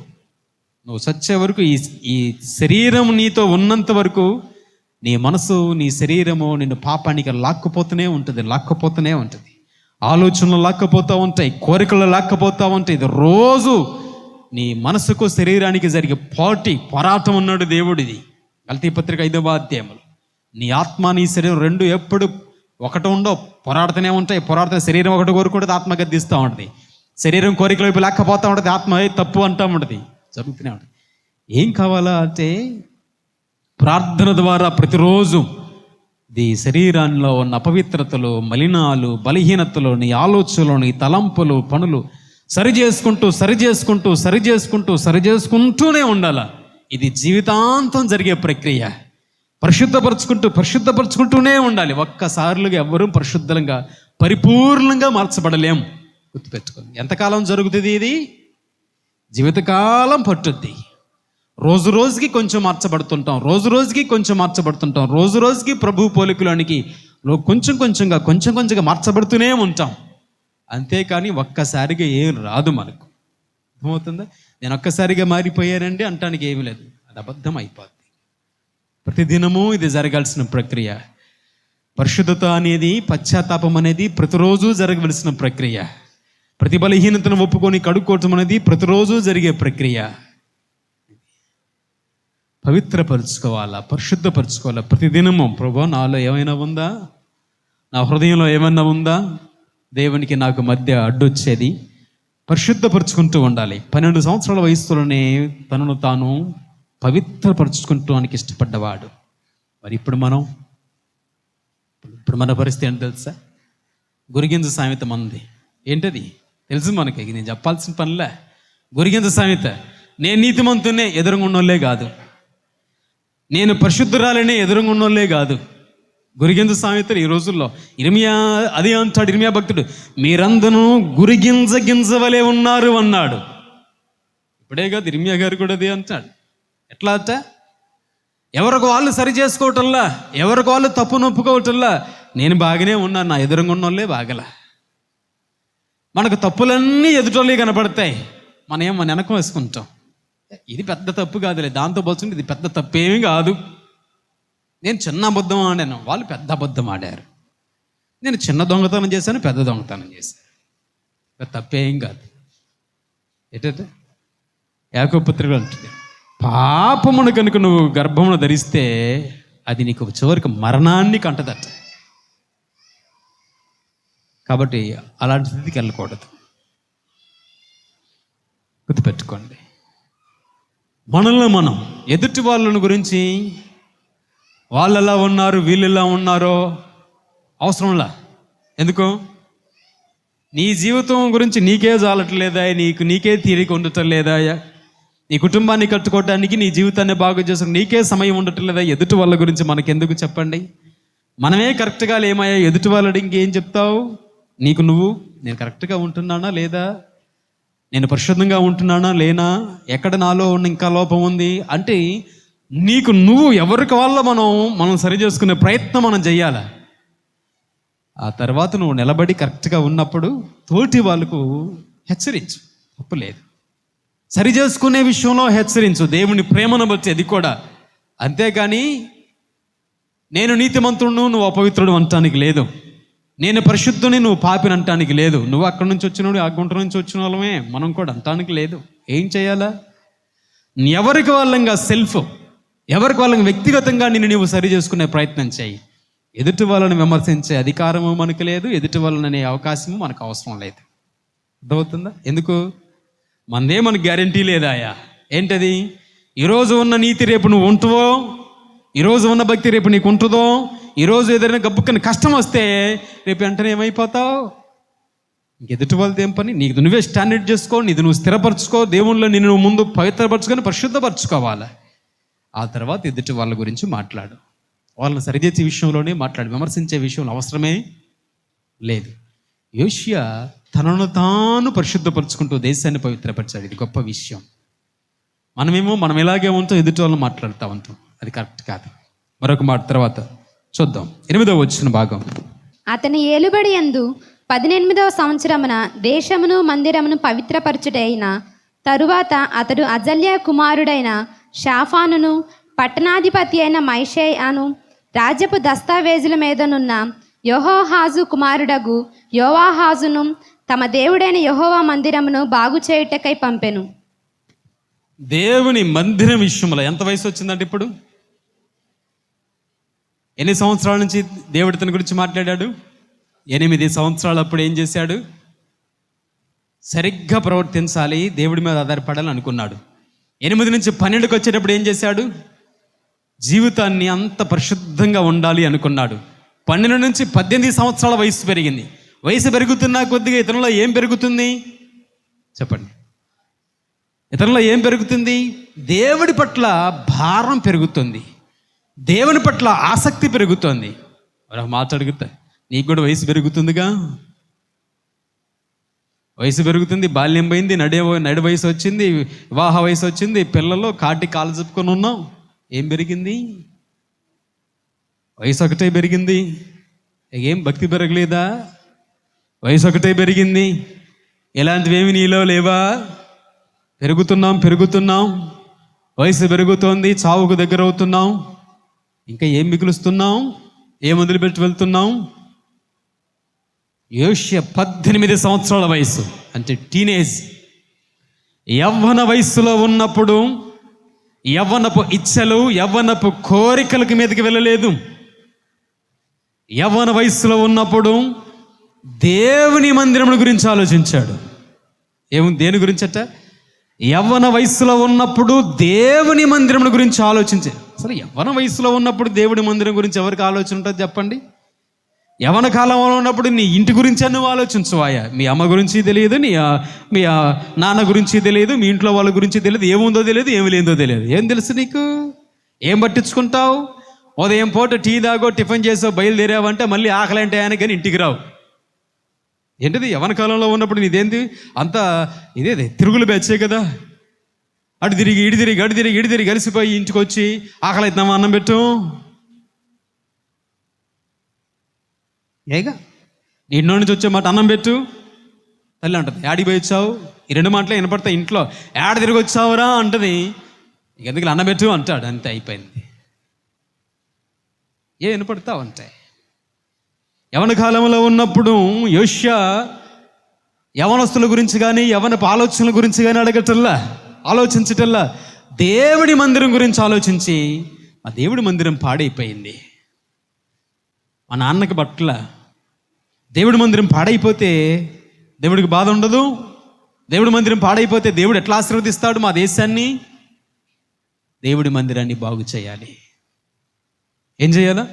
చచ్చే వరకు ఈ శరీరం నీతో ఉన్నంత వరకు నీ మనసు, నీ శరీరము నిన్ను పాపానికి లాక్కుపోతూనే ఉంటుంది. ఆలోచనలు లాక్కపోతూ ఉంటాయి, కోరికలు లాక్కపోతూ ఉంటాయి. ఇది రోజు నీ మనసుకు శరీరానికి జరిగే పోరాటం ఉన్నాడు దేవుడిది. గలతీ పత్రిక 5వ అధ్యాయములు నీ ఆత్మ నీ శరీరం రెండు ఎప్పుడు ఒకటి ఉండవు, పోరాడుతూనే ఉంటాయి. పోరాడుతున్న శరీరం ఒకటి కోరుకుంటుంది, ఆత్మ గద్దిస్తూ ఉంటుంది. శరీరం కోరికల వైపు లేకపోతూ ఉంటుంది, ఆత్మ తప్పు అంటూ ఉంటుంది. జరుగుతూనే ఉంటుంది. ఏం కావాలా అంటే ప్రార్థన ద్వారా ప్రతిరోజు నీ శరీరంలో ఉన్న అపవిత్రతలు, మలినాలు, బలహీనతలు, నీ ఆలోచనలు, నీ తలంపులు, పనులు సరిచేసుకుంటూనే ఉండాల. ఇది జీవితాంతం జరిగే ప్రక్రియ. పరిశుద్ధపరుచుకుంటూనే ఉండాలి. ఒక్కసార్లుగా ఎవ్వరూ పరిశుద్ధంగా పరిపూర్ణంగా మార్చబడలేం. గుర్తుపెట్టుకోండి. ఎంతకాలం జరుగుతుంది ఇది? జీవితకాలం పట్టుద్ది. రోజు రోజుకి కొంచెం మార్చబడుతుంటాం, రోజు రోజుకి ప్రభు పోలికలోనికి కొంచెం కొంచెంగా మార్చబడుతూనే ఉంటాం. అంతేకాని ఒక్కసారిగా ఏం రాదు మనకు. అర్థమవుతుందా? నేను ఒక్కసారిగా మారిపోయానండి అంటానికి ఏమీ లేదు, అది అబద్ధం అయిపోద్ది. ప్రతిదినము ఇది జరగాల్సిన ప్రక్రియ. పరిశుద్ధత అనేది, పశ్చాత్తాపం అనేది ప్రతిరోజు జరగవలసిన ప్రక్రియ. ప్రతి బలహీనతను ఒప్పుకొని కడుక్కోవటం అనేది ప్రతిరోజు జరిగే ప్రక్రియ. పవిత్రపరుచుకోవాలా, పరిశుద్ధపరచుకోవాలా ప్రతిదినము. ప్రభువా, నాలో ఏమైనా ఉందా, నా హృదయంలో ఏమైనా ఉందా, దేవునికి నాకు మధ్య అడ్డొచ్చేది, పరిశుద్ధపరుచుకుంటూ ఉండాలి. 12 సంవత్సరాల వయసులోనే తనను తాను పవిత్రపరుచుకుంటానికి ఇష్టపడ్డవాడు. మరి ఇప్పుడు మన పరిస్థితి ఏంటో తెలుసా? గురిగింజ సామెత మంది ఏంటది తెలుసు మనకి, నేను చెప్పాల్సిన పనిలే. గురిగింజ సామెత, నేను నీతిమంతునే ఎదురుగున్నోళ్ళే కాదు, నేను పరిశుద్ధురాలనే ఎదురుగున్నోళ్ళే కాదు. గురిగింజ సామెతలు ఈ రోజుల్లో ఇర్మియా అదే అంటాడు. ఇర్మియా భక్తుడు, మీరందరూ గురిగింజ గింజ వలె ఉన్నారు అన్నాడు. ఇప్పుడే కాదు, ఇర్మియా గారు కూడా అదే అంటాడు. ఎట్లా అంట? ఎవరికి వాళ్ళు సరి చేసుకోవటంలా, ఎవరికి వాళ్ళు తప్పు నొప్పుకోవటంలా, నేను బాగానే ఉన్నాను, నా ఎదురుగా ఉన్నోళ్ళే బాగలా. మనకు తప్పులన్నీ ఎదుటోళ్ళే కనపడతాయి, మనం వెనక వేసుకుంటాం. ఇది పెద్ద తప్పు కాదులే, దాంతో పోల్చుకుంటే ఇది పెద్ద తప్పేమీ కాదు. నేను చిన్న అబద్ధం ఆడాను, వాళ్ళు పెద్ద అబద్ధం ఆడారు. నేను చిన్న దొంగతనం చేశాను, పెద్ద దొంగతనం చేశాను, తప్పేం కాదు. ఏంటంటే యాకోబు పత్రిక అంటుంది, పాపమును కనుక నువ్వు గర్భమును ధరిస్తే అది నీకు చివరికి మరణాన్ని కంటదట. కాబట్టి అలాంటి స్థితికి వెళ్ళకూడదు. గుర్తుపెట్టుకోండి, మనల్ని మనం ఎదుటి వాళ్ళని గురించి వాళ్ళు ఎలా ఉన్నారు, వీళ్ళు ఎలా ఉన్నారో అవసరంలా. ఎందుకు? నీ జీవితం గురించి నీకే చాలట్లేదా, నీకే తీరిక ఉండటం లేదా, నీ కుటుంబాన్ని కట్టుకోవడానికి, నీ జీవితాన్ని బాగు చేసుకుని నీకే సమయం ఉండటం లేదా, ఎదుటి వాళ్ళ గురించి మనకెందుకు చెప్పండి? మనమే కరెక్ట్గా లేమయ్యా, ఎదుటి వాళ్ళకి ఇంకేం చెప్తావు? నీకు నువ్వు, నేను కరెక్ట్గా ఉంటున్నానా లేదా, నేను పరిశుద్ధంగా ఉంటున్నానా లేనా, ఎక్కడ నాలో ఉన్న ఇంకా లోపం ఉంది అంటే నీకు నువ్వు ఎవరికి వాళ్ళ మనం సరి చేసుకునే ప్రయత్నం మనం చెయ్యాలి. ఆ తర్వాత నువ్వు నిలబడి కరెక్ట్గా ఉన్నప్పుడు తోటి వాళ్ళకు హెచ్చరించు, తప్పు లేదు. సరి చేసుకునే విషయంలో హెచ్చరించు, దేవుని ప్రేమను బట్టి, అది కూడా. అంతేగాని నేను నీతిమంతుడును నువ్వు అపవిత్రుడు అంటానికి లేదు, నేను పరిశుద్ధుని నువ్వు పాపిని అంటానికి లేదు, నువ్వు అక్కడి నుంచి వచ్చినోడు ఆ గుంట నుంచి వచ్చిన వాళ్ళమే మనం కూడా అంటానికి లేదు. ఏం చేయాలా? ఎవరికి వాళ్ళంగా ఎవరికి వాళ్ళని వ్యక్తిగతంగా నీవు సరి చేసుకునే ప్రయత్నం చేయి. ఎదుటి వాళ్ళని విమర్శించే అధికారము మనకు లేదు, ఎదుటి వాళ్ళని అనే అవకాశము మనకు అవసరం లేదు. అర్థమవుతుందా? ఎందుకు? మనదే మనకు గ్యారంటీ లేదాయా. ఏంటది? ఈరోజు ఉన్న నీతి రేపు నువ్వు ఉంటువో, ఈరోజు ఉన్న భక్తి రేపు నీకు ఉంటుందో, ఈరోజు ఏదైనా గబ్బుక్కని కష్టం వస్తే రేపు వెంటనే ఏమైపోతావు? ఎదుటి వాళ్ళది ఏం పని? నీకు నువ్వే స్టాండర్డ్ చేసుకో, నీది నువ్వు స్థిరపరచుకో, దేవుళ్ళో నిన్ను నువ్వు ముందు పవిత్రపరచుకొని పరిశుద్ధపరచుకోవాలి. ఆ తర్వాత ఎదుటి వాళ్ళ గురించి మాట్లాడు, వాళ్ళని సరిచేసే విషయంలోనే మాట్లాడు, విమర్శించే విషయంలో అవసరమే లేదు. యోషియా తనను తాను పరిశుద్ధపరచుకుంటూ దేశాన్ని పవిత్రపరిచాడు. ఇది గొప్ప విషయం. మనం ఇలాగే ఉంటాం, ఎదుటి వాళ్ళని మాట్లాడుతూ ఉంటాం, అది కరెక్ట్ కాదు. మరొక మాట తర్వాత చూద్దాం, 8వ వచన భాగం. అతని ఏలుబడి యందు 18వ సంవత్సరమున దేశమును మందిరమును పవిత్రపరచుటైన తరువాత అతడు అజల్యా కుమారుడైన షాఫానును పట్టణాధిపతి అయిన మైషేయాను రాజ్యపు దస్తావేజుల మీదనున్న యెహోహాజు కుమారుడగు యోవాహాజును తమ దేవుడైన యెహోవా మందిరమును బాగు చేయుటకై పంపెను. దేవుని మందిరం విషయంలో ఎంత వయసు వచ్చిందంటే ఇప్పుడు ఎన్ని సంవత్సరాల నుంచి దేవుడి తన గురించి మాట్లాడాడు? 8 సంవత్సరాలు. అప్పుడు ఏం చేశాడు? సరిగ్గా ప్రవర్తించాలి, దేవుడి మీద ఆధారపడాలని అనుకున్నాడు. 8 నుంచి 12కి వచ్చేటప్పుడు ఏం చేశాడు? జీవితాన్ని అంత పరిశుద్ధంగా ఉండాలి అనుకున్నాడు. 12 నుంచి 18 సంవత్సరాల వయసు పెరిగింది. వయసు పెరుగుతున్నా కొద్దిగా ఇతరులో ఏం పెరుగుతుంది చెప్పండి? ఇతరులో ఏం పెరుగుతుంది? దేవుడి పట్ల భారం పెరుగుతుంది, దేవుని పట్ల ఆసక్తి పెరుగుతుంది. మాట అడుగుతా, నీకు కూడా వయసు పెరుగుతుందిగా, వయసు పెరుగుతుంది, బాల్యం పోయింది, నడి వయసు వచ్చింది, వివాహ వయసు వచ్చింది, పిల్లలు కాలు చెప్పుకొని ఉన్నాం. ఏం పెరిగింది? వయసు ఒకటే పెరిగింది. ఏం భక్తి పెరగలేదా? వయసు ఒకటే పెరిగింది. ఇలాంటివేమి నీలో లేవా? పెరుగుతున్నాం, వయసు పెరుగుతోంది, చావుకు దగ్గర అవుతున్నాం. ఇంకా ఏం మిగులుస్తున్నాం? ఏం వదిలిపెట్టి వెళ్తున్నాం? యోషియా 18 సంవత్సరాల వయసు, అంటే టీనేజ్, యవ్వన వయస్సులో ఉన్నప్పుడు యవ్వనపు ఇచ్చలు, యవ్వనపు కోరికలకు మీదకి వెళ్ళలేదు. యవ్వన వయస్సులో ఉన్నప్పుడు దేవుని మందిరం గురించి ఆలోచించాడు. దేని గురించి అట? యవ్వన వయస్సులో ఉన్నప్పుడు దేవుని మందిరం గురించి ఆలోచించాడు. అసలు యవ్వన వయస్సులో ఉన్నప్పుడు దేవుడి మందిరం గురించి ఎవరికి ఆలోచన ఉంటుంది చెప్పండి? యవ్వన కాలంలో ఉన్నప్పుడు నీ ఇంటి గురించి నువ్వు ఆలోచించవాయా? మీ అమ్మ గురించి తెలియదు, మీ నాన్న గురించి తెలియదు, మీ ఇంట్లో వాళ్ళ గురించి తెలియదు, ఏముందో తెలియదు, ఏమి లేదో తెలియదు. ఏం తెలుసు నీకు? ఏం పట్టించుకుంటావు? ఉదయం పూట టీ దాగో టిఫిన్ చేసో బయలుదేరావంటే మళ్ళీ ఆకలి అంటే ఆయన కానీ ఇంటికి రావు. ఏంటిది? యవ్వన కాలంలో ఉన్నప్పుడు నీదేంది అంతా ఇదే తిరుగులు బెచ్చే కదా. అటు తిరిగి ఇటు తిరిగి అటు తిరిగి ఇటు తిరిగి కలిసిపోయి ఇంటికి వచ్చి ఆకలి అవుతున్నామా, అన్నం పెట్టు ఏగా. ఇంట్లో నుంచి వచ్చే మాట అన్నం పెట్టు తల్లి అంటది. యాడికి పోయి వచ్చావు? ఈ 2 మాటలే వినపడతాయి ఇంట్లో. యాడ తిరిగి వచ్చావురా అంటది. ఎందుకు అన్నం పెట్టు అంటాడు. అంతే, అయిపోయింది. వినపడతావు అంటే. యవన కాలంలో ఉన్నప్పుడు యోషియా యవనస్తుల గురించి కానీ యవనపు ఆలోచనల గురించి కానీ ఆలోచించటల్లా దేవుడి మందిరం గురించి ఆలోచించి ఆ దేవుడి మందిరం పాడైపోయింది. మా నాన్నకి బట్టల దేవుడి మందిరం పాడైపోతే దేవుడికి బాధ ఉండదు. దేవుడి మందిరం పాడైపోతే దేవుడు ఎట్లా ఆశీర్వదిస్తాడు మా దేశాన్ని? దేవుడి మందిరాన్ని బాగు చేయాలి. ఏం చేయాలా?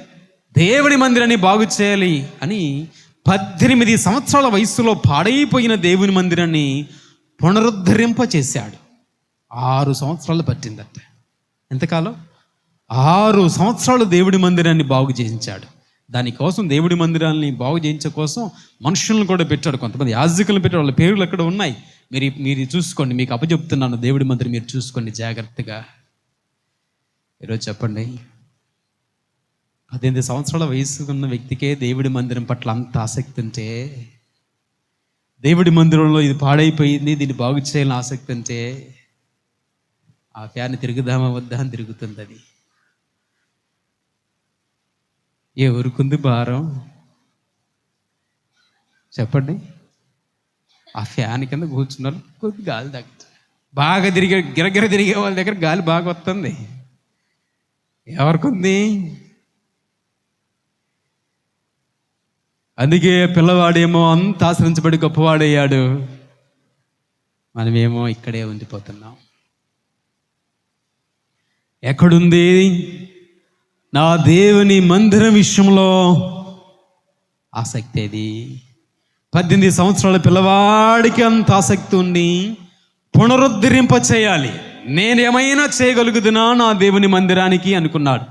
దేవుడి మందిరాన్ని బాగు చేయాలి అని 18 సంవత్సరాల వయస్సులో పాడైపోయిన దేవుని మందిరాన్ని పునరుద్ధరింప చేశాడు. 6 సంవత్సరాలు పట్టిందట. ఎంతకాలం? 6 సంవత్సరాలు దేవుడి మందిరాన్ని బాగు చేయించాడు. దానికోసం దేవుడి మందిరాన్ని బాగు చేయించే కోసం మనుషులను కూడా పెట్టాడు. కొంతమంది యాజకులను పెట్టాడు. వాళ్ళ పేర్లు అక్కడ ఉన్నాయి. మీరు చూసుకోండి. మీకు అప్పచెప్తున్నాను, దేవుడి మందిరం మీరు చూసుకోండి జాగ్రత్తగా. ఈరోజు చెప్పండి, 18 సంవత్సరాల వయసు ఉన్న వ్యక్తికే దేవుడి మందిరం పట్ల అంత ఆసక్తి ఉంటే, దేవుడి మందిరంలో ఇది పాడైపోయింది దీన్ని బాగు చేయాలని ఆసక్తి ఉంటే, ఆ ఫ్యాన్ తిరుగుదామా వద్దా అని తిరుగుతుంది. అది ఎవరికుంది భారం చెప్పండి? ఆ ఫ్యాన్ కింద కూర్చున్నారు, కొద్ది గాలి తగ్గుతుంది. బాగా గిరగిర తిరిగే వాళ్ళ దగ్గర గాలి బాగా వస్తుంది. ఎవరికుంది? అందుకే పిల్లవాడేమో అంత ఆశ్రయించబడి గొప్పవాడయ్యాడు, మనమేమో ఇక్కడే ఉండిపోతున్నాం. ఎక్కడుంది నా దేవుని మందిరం విషయంలో ఆసక్తి? అది 18 సంవత్సరాల పిల్లవాడికి అంత ఆసక్తి ఉండి పునరుద్ధరింప చేయాలి. నేనేమైనా చేయగలుగుతున్నా నా దేవుని మందిరానికి అనుకున్నాడు.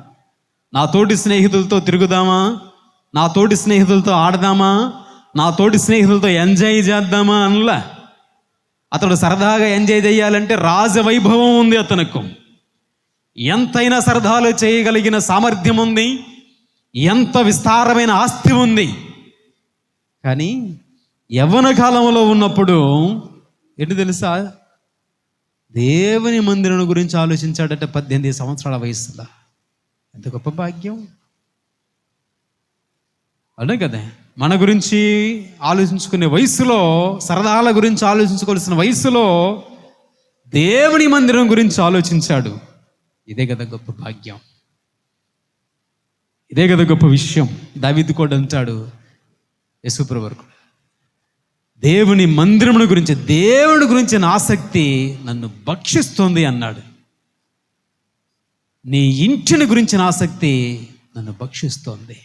నా తోటి స్నేహితులతో తిరుగుదామా, నా తోటి స్నేహితులతో ఆడదామా, నా తోటి స్నేహితులతో ఎంజాయ్ చేద్దామా అనలా. అతడు సరదాగా ఎంజాయ్ చేయాలంటే రాజవైభవం ఉంది అతనికి. ఎంతైనా సరదాలు చేయగలిగిన సామర్థ్యం ఉంది, ఎంత విస్తారమైన ఆస్తి ఉంది. కానీ యవ్వన కాలంలో ఉన్నప్పుడు ఏంటి తెలుసా? దేవుని మందిరం గురించి ఆలోచించాడట 18 సంవత్సరాల వయసులో. ఎంత గొప్ప భాగ్యం అదే కదా. మన గురించి ఆలోచించుకునే వయసులో, సరదాల గురించి ఆలోచించుకోవాల్సిన వయసులో దేవుని మందిరం గురించి ఆలోచించాడు. ఇదే కదా గొప్ప భాగ్యం, ఇదే కదా గొప్ప విషయం. దావీదు కూడా అంటాడు, యేసుప్రభువు దేవుని మందిరం గురించి, దేవుడి గురించి నా ఆసక్తి నన్ను భక్షిస్తుంది అన్నాడు. నీ ఇంటిని గురించిన ఆసక్తి నన్ను భక్షిస్తోంది.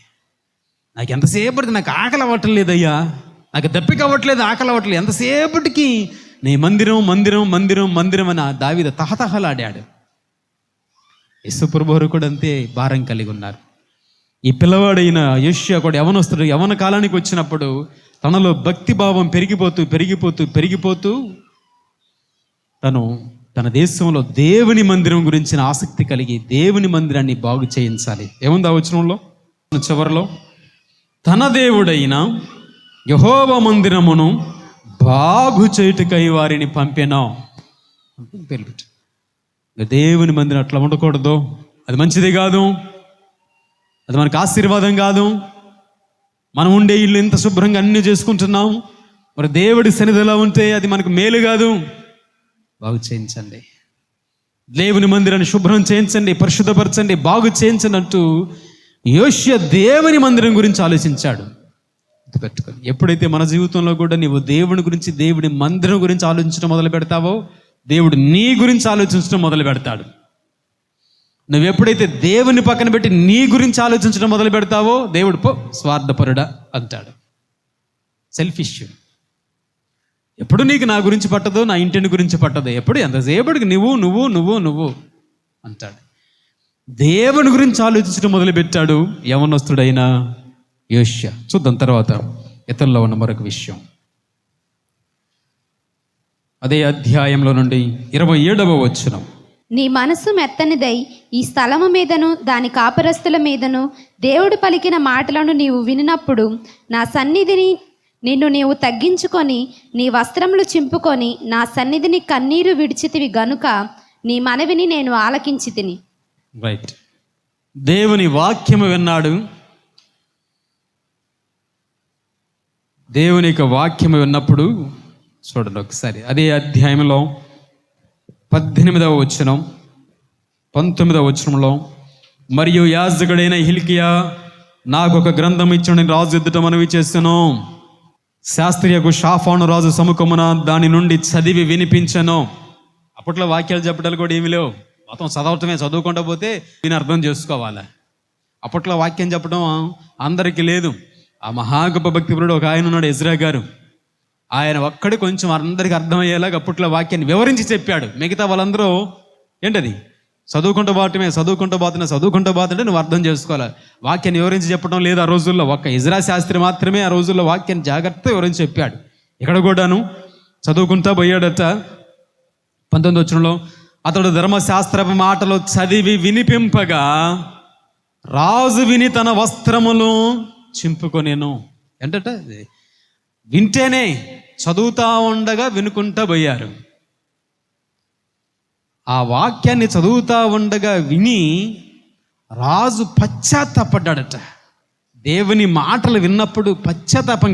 నాకు ఎంతసేపటికి నాకు ఆకలి అవ్వటం లేదయ్యా, నాకు దప్పిక అవ్వట్లేదు, ఆకలి అవ్వట్లేదు. ఎంతసేపటికి నీ మందిరం మందిరం మందిరం మందిరం అని దావీదు తహతహలాడాడు. యేసుప్రభువు కూడా అంతే భారం కలిగి ఉన్నారు. ఈ పిల్లవాడైన యోషియా కూడా యవనస్తుడు. యవన కాలానికి వచ్చినప్పుడు తనలో భక్తి భావం పెరిగిపోతూ పెరిగిపోతూ పెరిగిపోతూ తన దేశంలో దేవుని మందిరం గురించిన ఆసక్తి కలిగి దేవుని మందిరాన్ని బాగు చేయించాలి. ఏముంది ఆ వచనంలో చివరిలో? తన దేవుడైన యెహోవా మందిరమును బాగు చేయుటకై వారిని పంపెను. పేర్లు పెట్టు. దేవుని మందిరం అట్లా ఉండకూడదు, అది మంచిది కాదు, అది మనకు ఆశీర్వాదం కాదు. మనం ఉండే ఇల్లు ఇంత శుభ్రంగా అన్నీ చేసుకుంటున్నాం, మరి దేవుడి సన్నిధిలో ఉంటే అది మనకు మేలు కాదు. బాగు చేయించండి, దేవుని మందిరాన్ని శుభ్రం చేయించండి, పరిశుద్ధపరచండి, బాగు చేయించండి అంటూ యోషియా దేవుని మందిరం గురించి ఆలోచించాడు. పెట్టుకొని ఎప్పుడైతే మన జీవితంలో కూడా నీవు దేవుని గురించి, దేవుడి మందిరం గురించి ఆలోచించడం మొదలు పెడతావో, దేవుడు నీ గురించి ఆలోచించడం మొదలు పెడతాడు. నువ్వు ఎప్పుడైతే దేవుని పక్కన పెట్టి నీ గురించి ఆలోచించడం మొదలు పెడతావో, దేవుడు పో స్వార్థపరుడా అంటాడు. సెల్ఫిష్. ఎప్పుడు నీకు నా గురించి పట్టదు, నా ఇంటిని గురించి పట్టదు, ఎప్పుడు ఎంతసేపటికి నువ్వు అంటాడు. దేవుని గురించి ఆలోచించడం మొదలుపెట్టాడు యవనస్తుడైన యోషియా. చూద్దాం తర్వాత ఇతరులో ఉన్న మరొక విషయం. అదే అధ్యాయంలో నుండి 27వ వచనం. నీ మనసు మెత్తనిదై ఈ స్థలము మీదను దాని కాపరస్తుల మీదను దేవుడు పలికిన మాటలను నీవు వినినప్పుడు నా సన్నిధిని నీవు తగ్గించుకొని నీ వస్త్రములు చింపుకొని నా సన్నిధిని కన్నీరు విడిచితివి గనుక నీ మనవిని నేను ఆలకించి తిని. రైట్. దేవుని వాక్యము విన్నాడు. దేవుని యొక్క వాక్యము విన్నప్పుడు చూడండి ఒకసారి అదే అధ్యాయంలో 18వ వచనం 19వ వచనంలో, మరియు యాజకుడైన హిల్కియా నాకు ఒక గ్రంథం ఇచ్చిన రాజు ఎదుట మనవి చేస్తాను. శాస్త్రియకు షాఫాను రాజు సముఖమున దాని నుండి చదివి వినిపించను. అప్పట్లో వాక్యాలు చెప్పడాలు కూడా ఏమి లేవు, మొత్తం చదవటమే, చదువుకుంటూ పోతే దీన్ని అర్థం చేసుకోవాలి. అప్పట్లో వాక్యం చెప్పడం అందరికీ లేదు. ఆ మహాగొప్ప భక్తిపరుడు ఒక ఆయన ఉన్నాడు, ఎజ్రా గారు. ఆయన ఒక్కడే కొంచెం అందరికీ అర్థమయ్యేలాగా అప్పట్లో వాక్యాన్ని వివరించి చెప్పాడు. మిగతా వాళ్ళందరూ ఏంటది చదువుకుంటూ పోతుంటే నువ్వు అర్థం చేసుకోవాలి. వాక్యాన్ని వివరించి చెప్పడం లేదు ఆ రోజుల్లో. ఒక్క ఎజ్రా శాస్త్రి మాత్రమే ఆ రోజుల్లో వాక్యాన్ని జాగ్రత్తగా వివరించి చెప్పాడు. ఇక్కడ కూడాను చదువుకుంటా పోయాడట. 19వ వచనంలో, అతడు ధర్మశాస్త్రపు మాటలు చదివి వినిపింపగా రాజు విని తన వస్త్రములు చింపుకొనేను. ఏంటట, వింటేనే చదువుతా ఉండగా వినుకుంటా పోయారు. ఆ వాక్యాన్ని చదువుతా ఉండగా విని రాజు పశ్చాత్తాపడ్డాడట. దేవుని మాటలు విన్నప్పుడు పశ్చాత్తాపం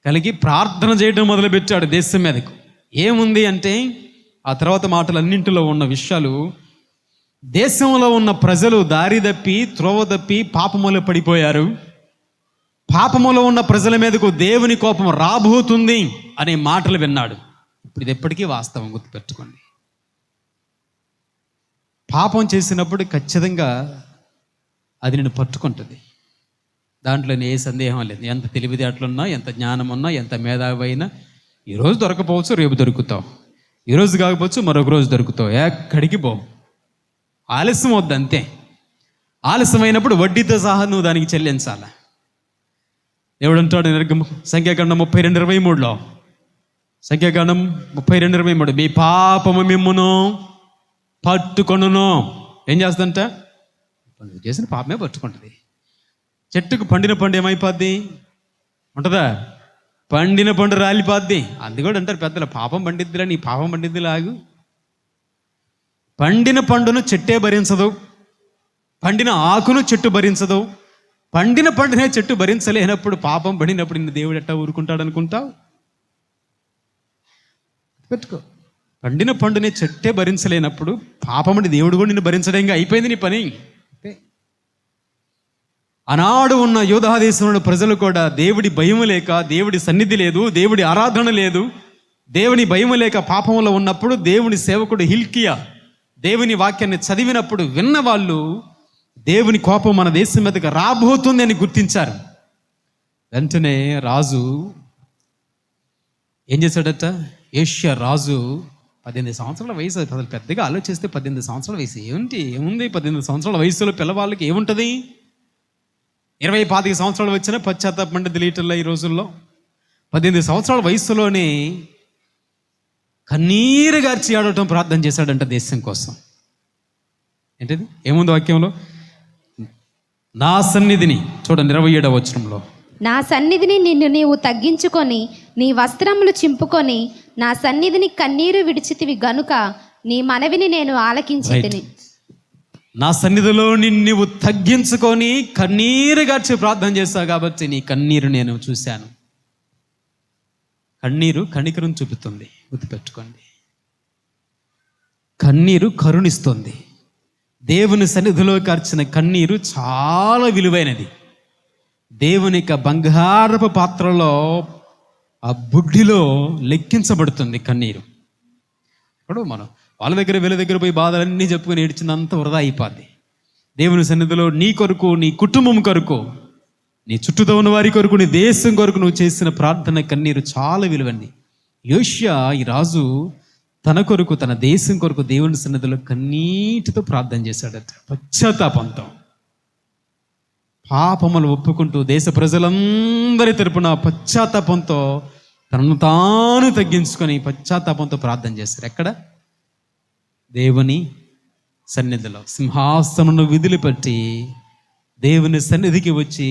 కలిగి ప్రార్థన చేయడం మొదలుపెట్టాడు దేశం మీదకు. ఏముంది అంటే ఆ తర్వాత మాటలన్నింటిలో ఉన్న విషయాలు, దేశంలో ఉన్న ప్రజలు దారి తప్పి త్రోవ తప్పి పాపములో పడిపోయారు. పాపములో ఉన్న ప్రజల మీదకు దేవుని కోపం రాబోతుంది అనే మాటలు విన్నాడు. ఇప్పుడు ఇది ఎప్పటికీ వాస్తవం, గుర్తుపెట్టుకోండి. పాపం చేసినప్పుడు ఖచ్చితంగా అది నిన్ను పట్టుకుంటుంది. దాంట్లో ఏ సందేహం లేదు. ఎంత తెలివితేటలున్నా, ఎంత జ్ఞానం ఉన్నా, ఎంత మేధావి అయినా ఈరోజు దొరకపోవచ్చు, రేపు దొరుకుతావు. ఈరోజు కాకపోవచ్చు, మరొక రోజు దొరుకుతావు. ఎక్కడికి పోవు. ఆలస్యం వద్దు, అంతే. ఆలస్యమైనప్పుడు వడ్డీతో సహా నువ్వు దానికి చెల్లించాలి. దేవుడు అంటాడు సంఖ్యాకాండం 32:23లో, సంఖ్యాకాండం 32:23, మీ పాపము మిమ్మును పట్టుకొనును. ఏం చేస్తుందంట? చేసిన పాపమే పట్టుకుంటుంది. చెట్టుకు పండిన పండు ఏమైపోద్ది ఉంటుందా? పండిన పండు రాలిపోద్ది. అది కూడా అంటారు పెద్దలు, పాపం పండిద్దిలా, నీ పాపం పండిద్దిలా ఆగు. పండిన పండును చెట్టే భరించదు, పండిన ఆకును చెట్టు భరించదు. పండిన పండునే చెట్టు భరించలేనప్పుడు పాపం పడినప్పుడు నిన్ను దేవుడు ఎట్టా ఊరుకుంటాడు అనుకుంటావు? పెట్టుకో. పండిన పండునే చెట్టే భరించలేనప్పుడు పాపమని దేవుడు కూడా నిన్ను భరించడంగా అయిపోయింది నీ పని. ఆనాడు ఉన్న యూదా దేశంలో ప్రజలు కూడా దేవుడి భయం లేక, దేవుడి సన్నిధి లేదు, దేవుడి ఆరాధన లేదు, దేవుని భయం లేక పాపంలో ఉన్నప్పుడు దేవుని సేవకుడు హిల్కియా దేవుని వాక్యాన్ని చదివినప్పుడు విన్న వాళ్ళు దేవుని కోపం మన దేశం మీదకి రాబోతుంది అని గుర్తించారు. వెంటనే రాజు ఏం చేశాడట? యోషియా రాజు 18 సంవత్సరాల వయసు. అసలు పెద్దగా ఆలోచిస్తే 18 సంవత్సరాల వయసు ఏముంది? 18 సంవత్సరాల వయసులో పిల్లవాళ్ళకి ఏముంటుంది? 20-25 సంవత్సరాలు వచ్చినా పశ్చాత్తాపం అంటే లీటర్లో ఈ రోజుల్లో. 18 సంవత్సరాల వయసులోనే కన్నీరు గార్చి ఆడటం ప్రార్థన చేశాడంట దేశం కోసం. ఏంటిది? ఏముంది వాక్యంలో? నా సన్నిధిని చూడండి 27వ వచనంలో, నా సన్నిధిని నీవు తగ్గించుకొని నీ వస్త్రములు చింపుకొని నా సన్నిధిని కన్నీరు విడిచితివి గనుక నీ మనవిని నేను ఆలకించితిని. నా సన్నిధిలో నీవు తగ్గించుకొని కన్నీరు గార్చి ప్రార్థన చేస్తావు కాబట్టి నీ కన్నీరు నేను చూశాను. కన్నీరు కనికరం చూపుతుంది, గుర్తుపెట్టుకోండి. కన్నీరు కరుణిస్తుంది. దేవుని సన్నిధిలో కార్చిన కన్నీరు చాలా విలువైనది. దేవుని యొక్క బంగారపు పాత్రలో ఆ బుడ్డిలో లెక్కించబడుతుంది కన్నీరు. ఇప్పుడు మనం వాళ్ళ దగ్గర వీళ్ళ దగ్గర పోయి బాధలన్నీ చెప్పుకొని ఏడ్చినంత వృధా అయిపోద్ది. దేవుని సన్నిధిలో నీ కొరకు, నీ కుటుంబం కొరకు, నీ చుట్టూతో ఉన్న వారి కొరకు, నీ దేశం కొరకు నువ్వు చేసిన ప్రార్థన కన్నీరు చాలా విలువైంది. యోషియా ఈ రాజు తన కొరకు, తన దేశం కొరకు దేవుని సన్నిధిలో కన్నీటితో ప్రార్థన చేశాడట. పశ్చాత్తాపంతో, పాపములు ఒప్పుకుంటూ దేశ ప్రజలందరి తరపున పశ్చాత్తాపంతో తనను తాను తగ్గించుకొని పశ్చాత్తాపంతో ప్రార్థన చేశారు. ఎక్కడ? దేవుని సన్నిధిలో. సింహాసనను విదిలిపెట్టి దేవుని సన్నిధికి వచ్చి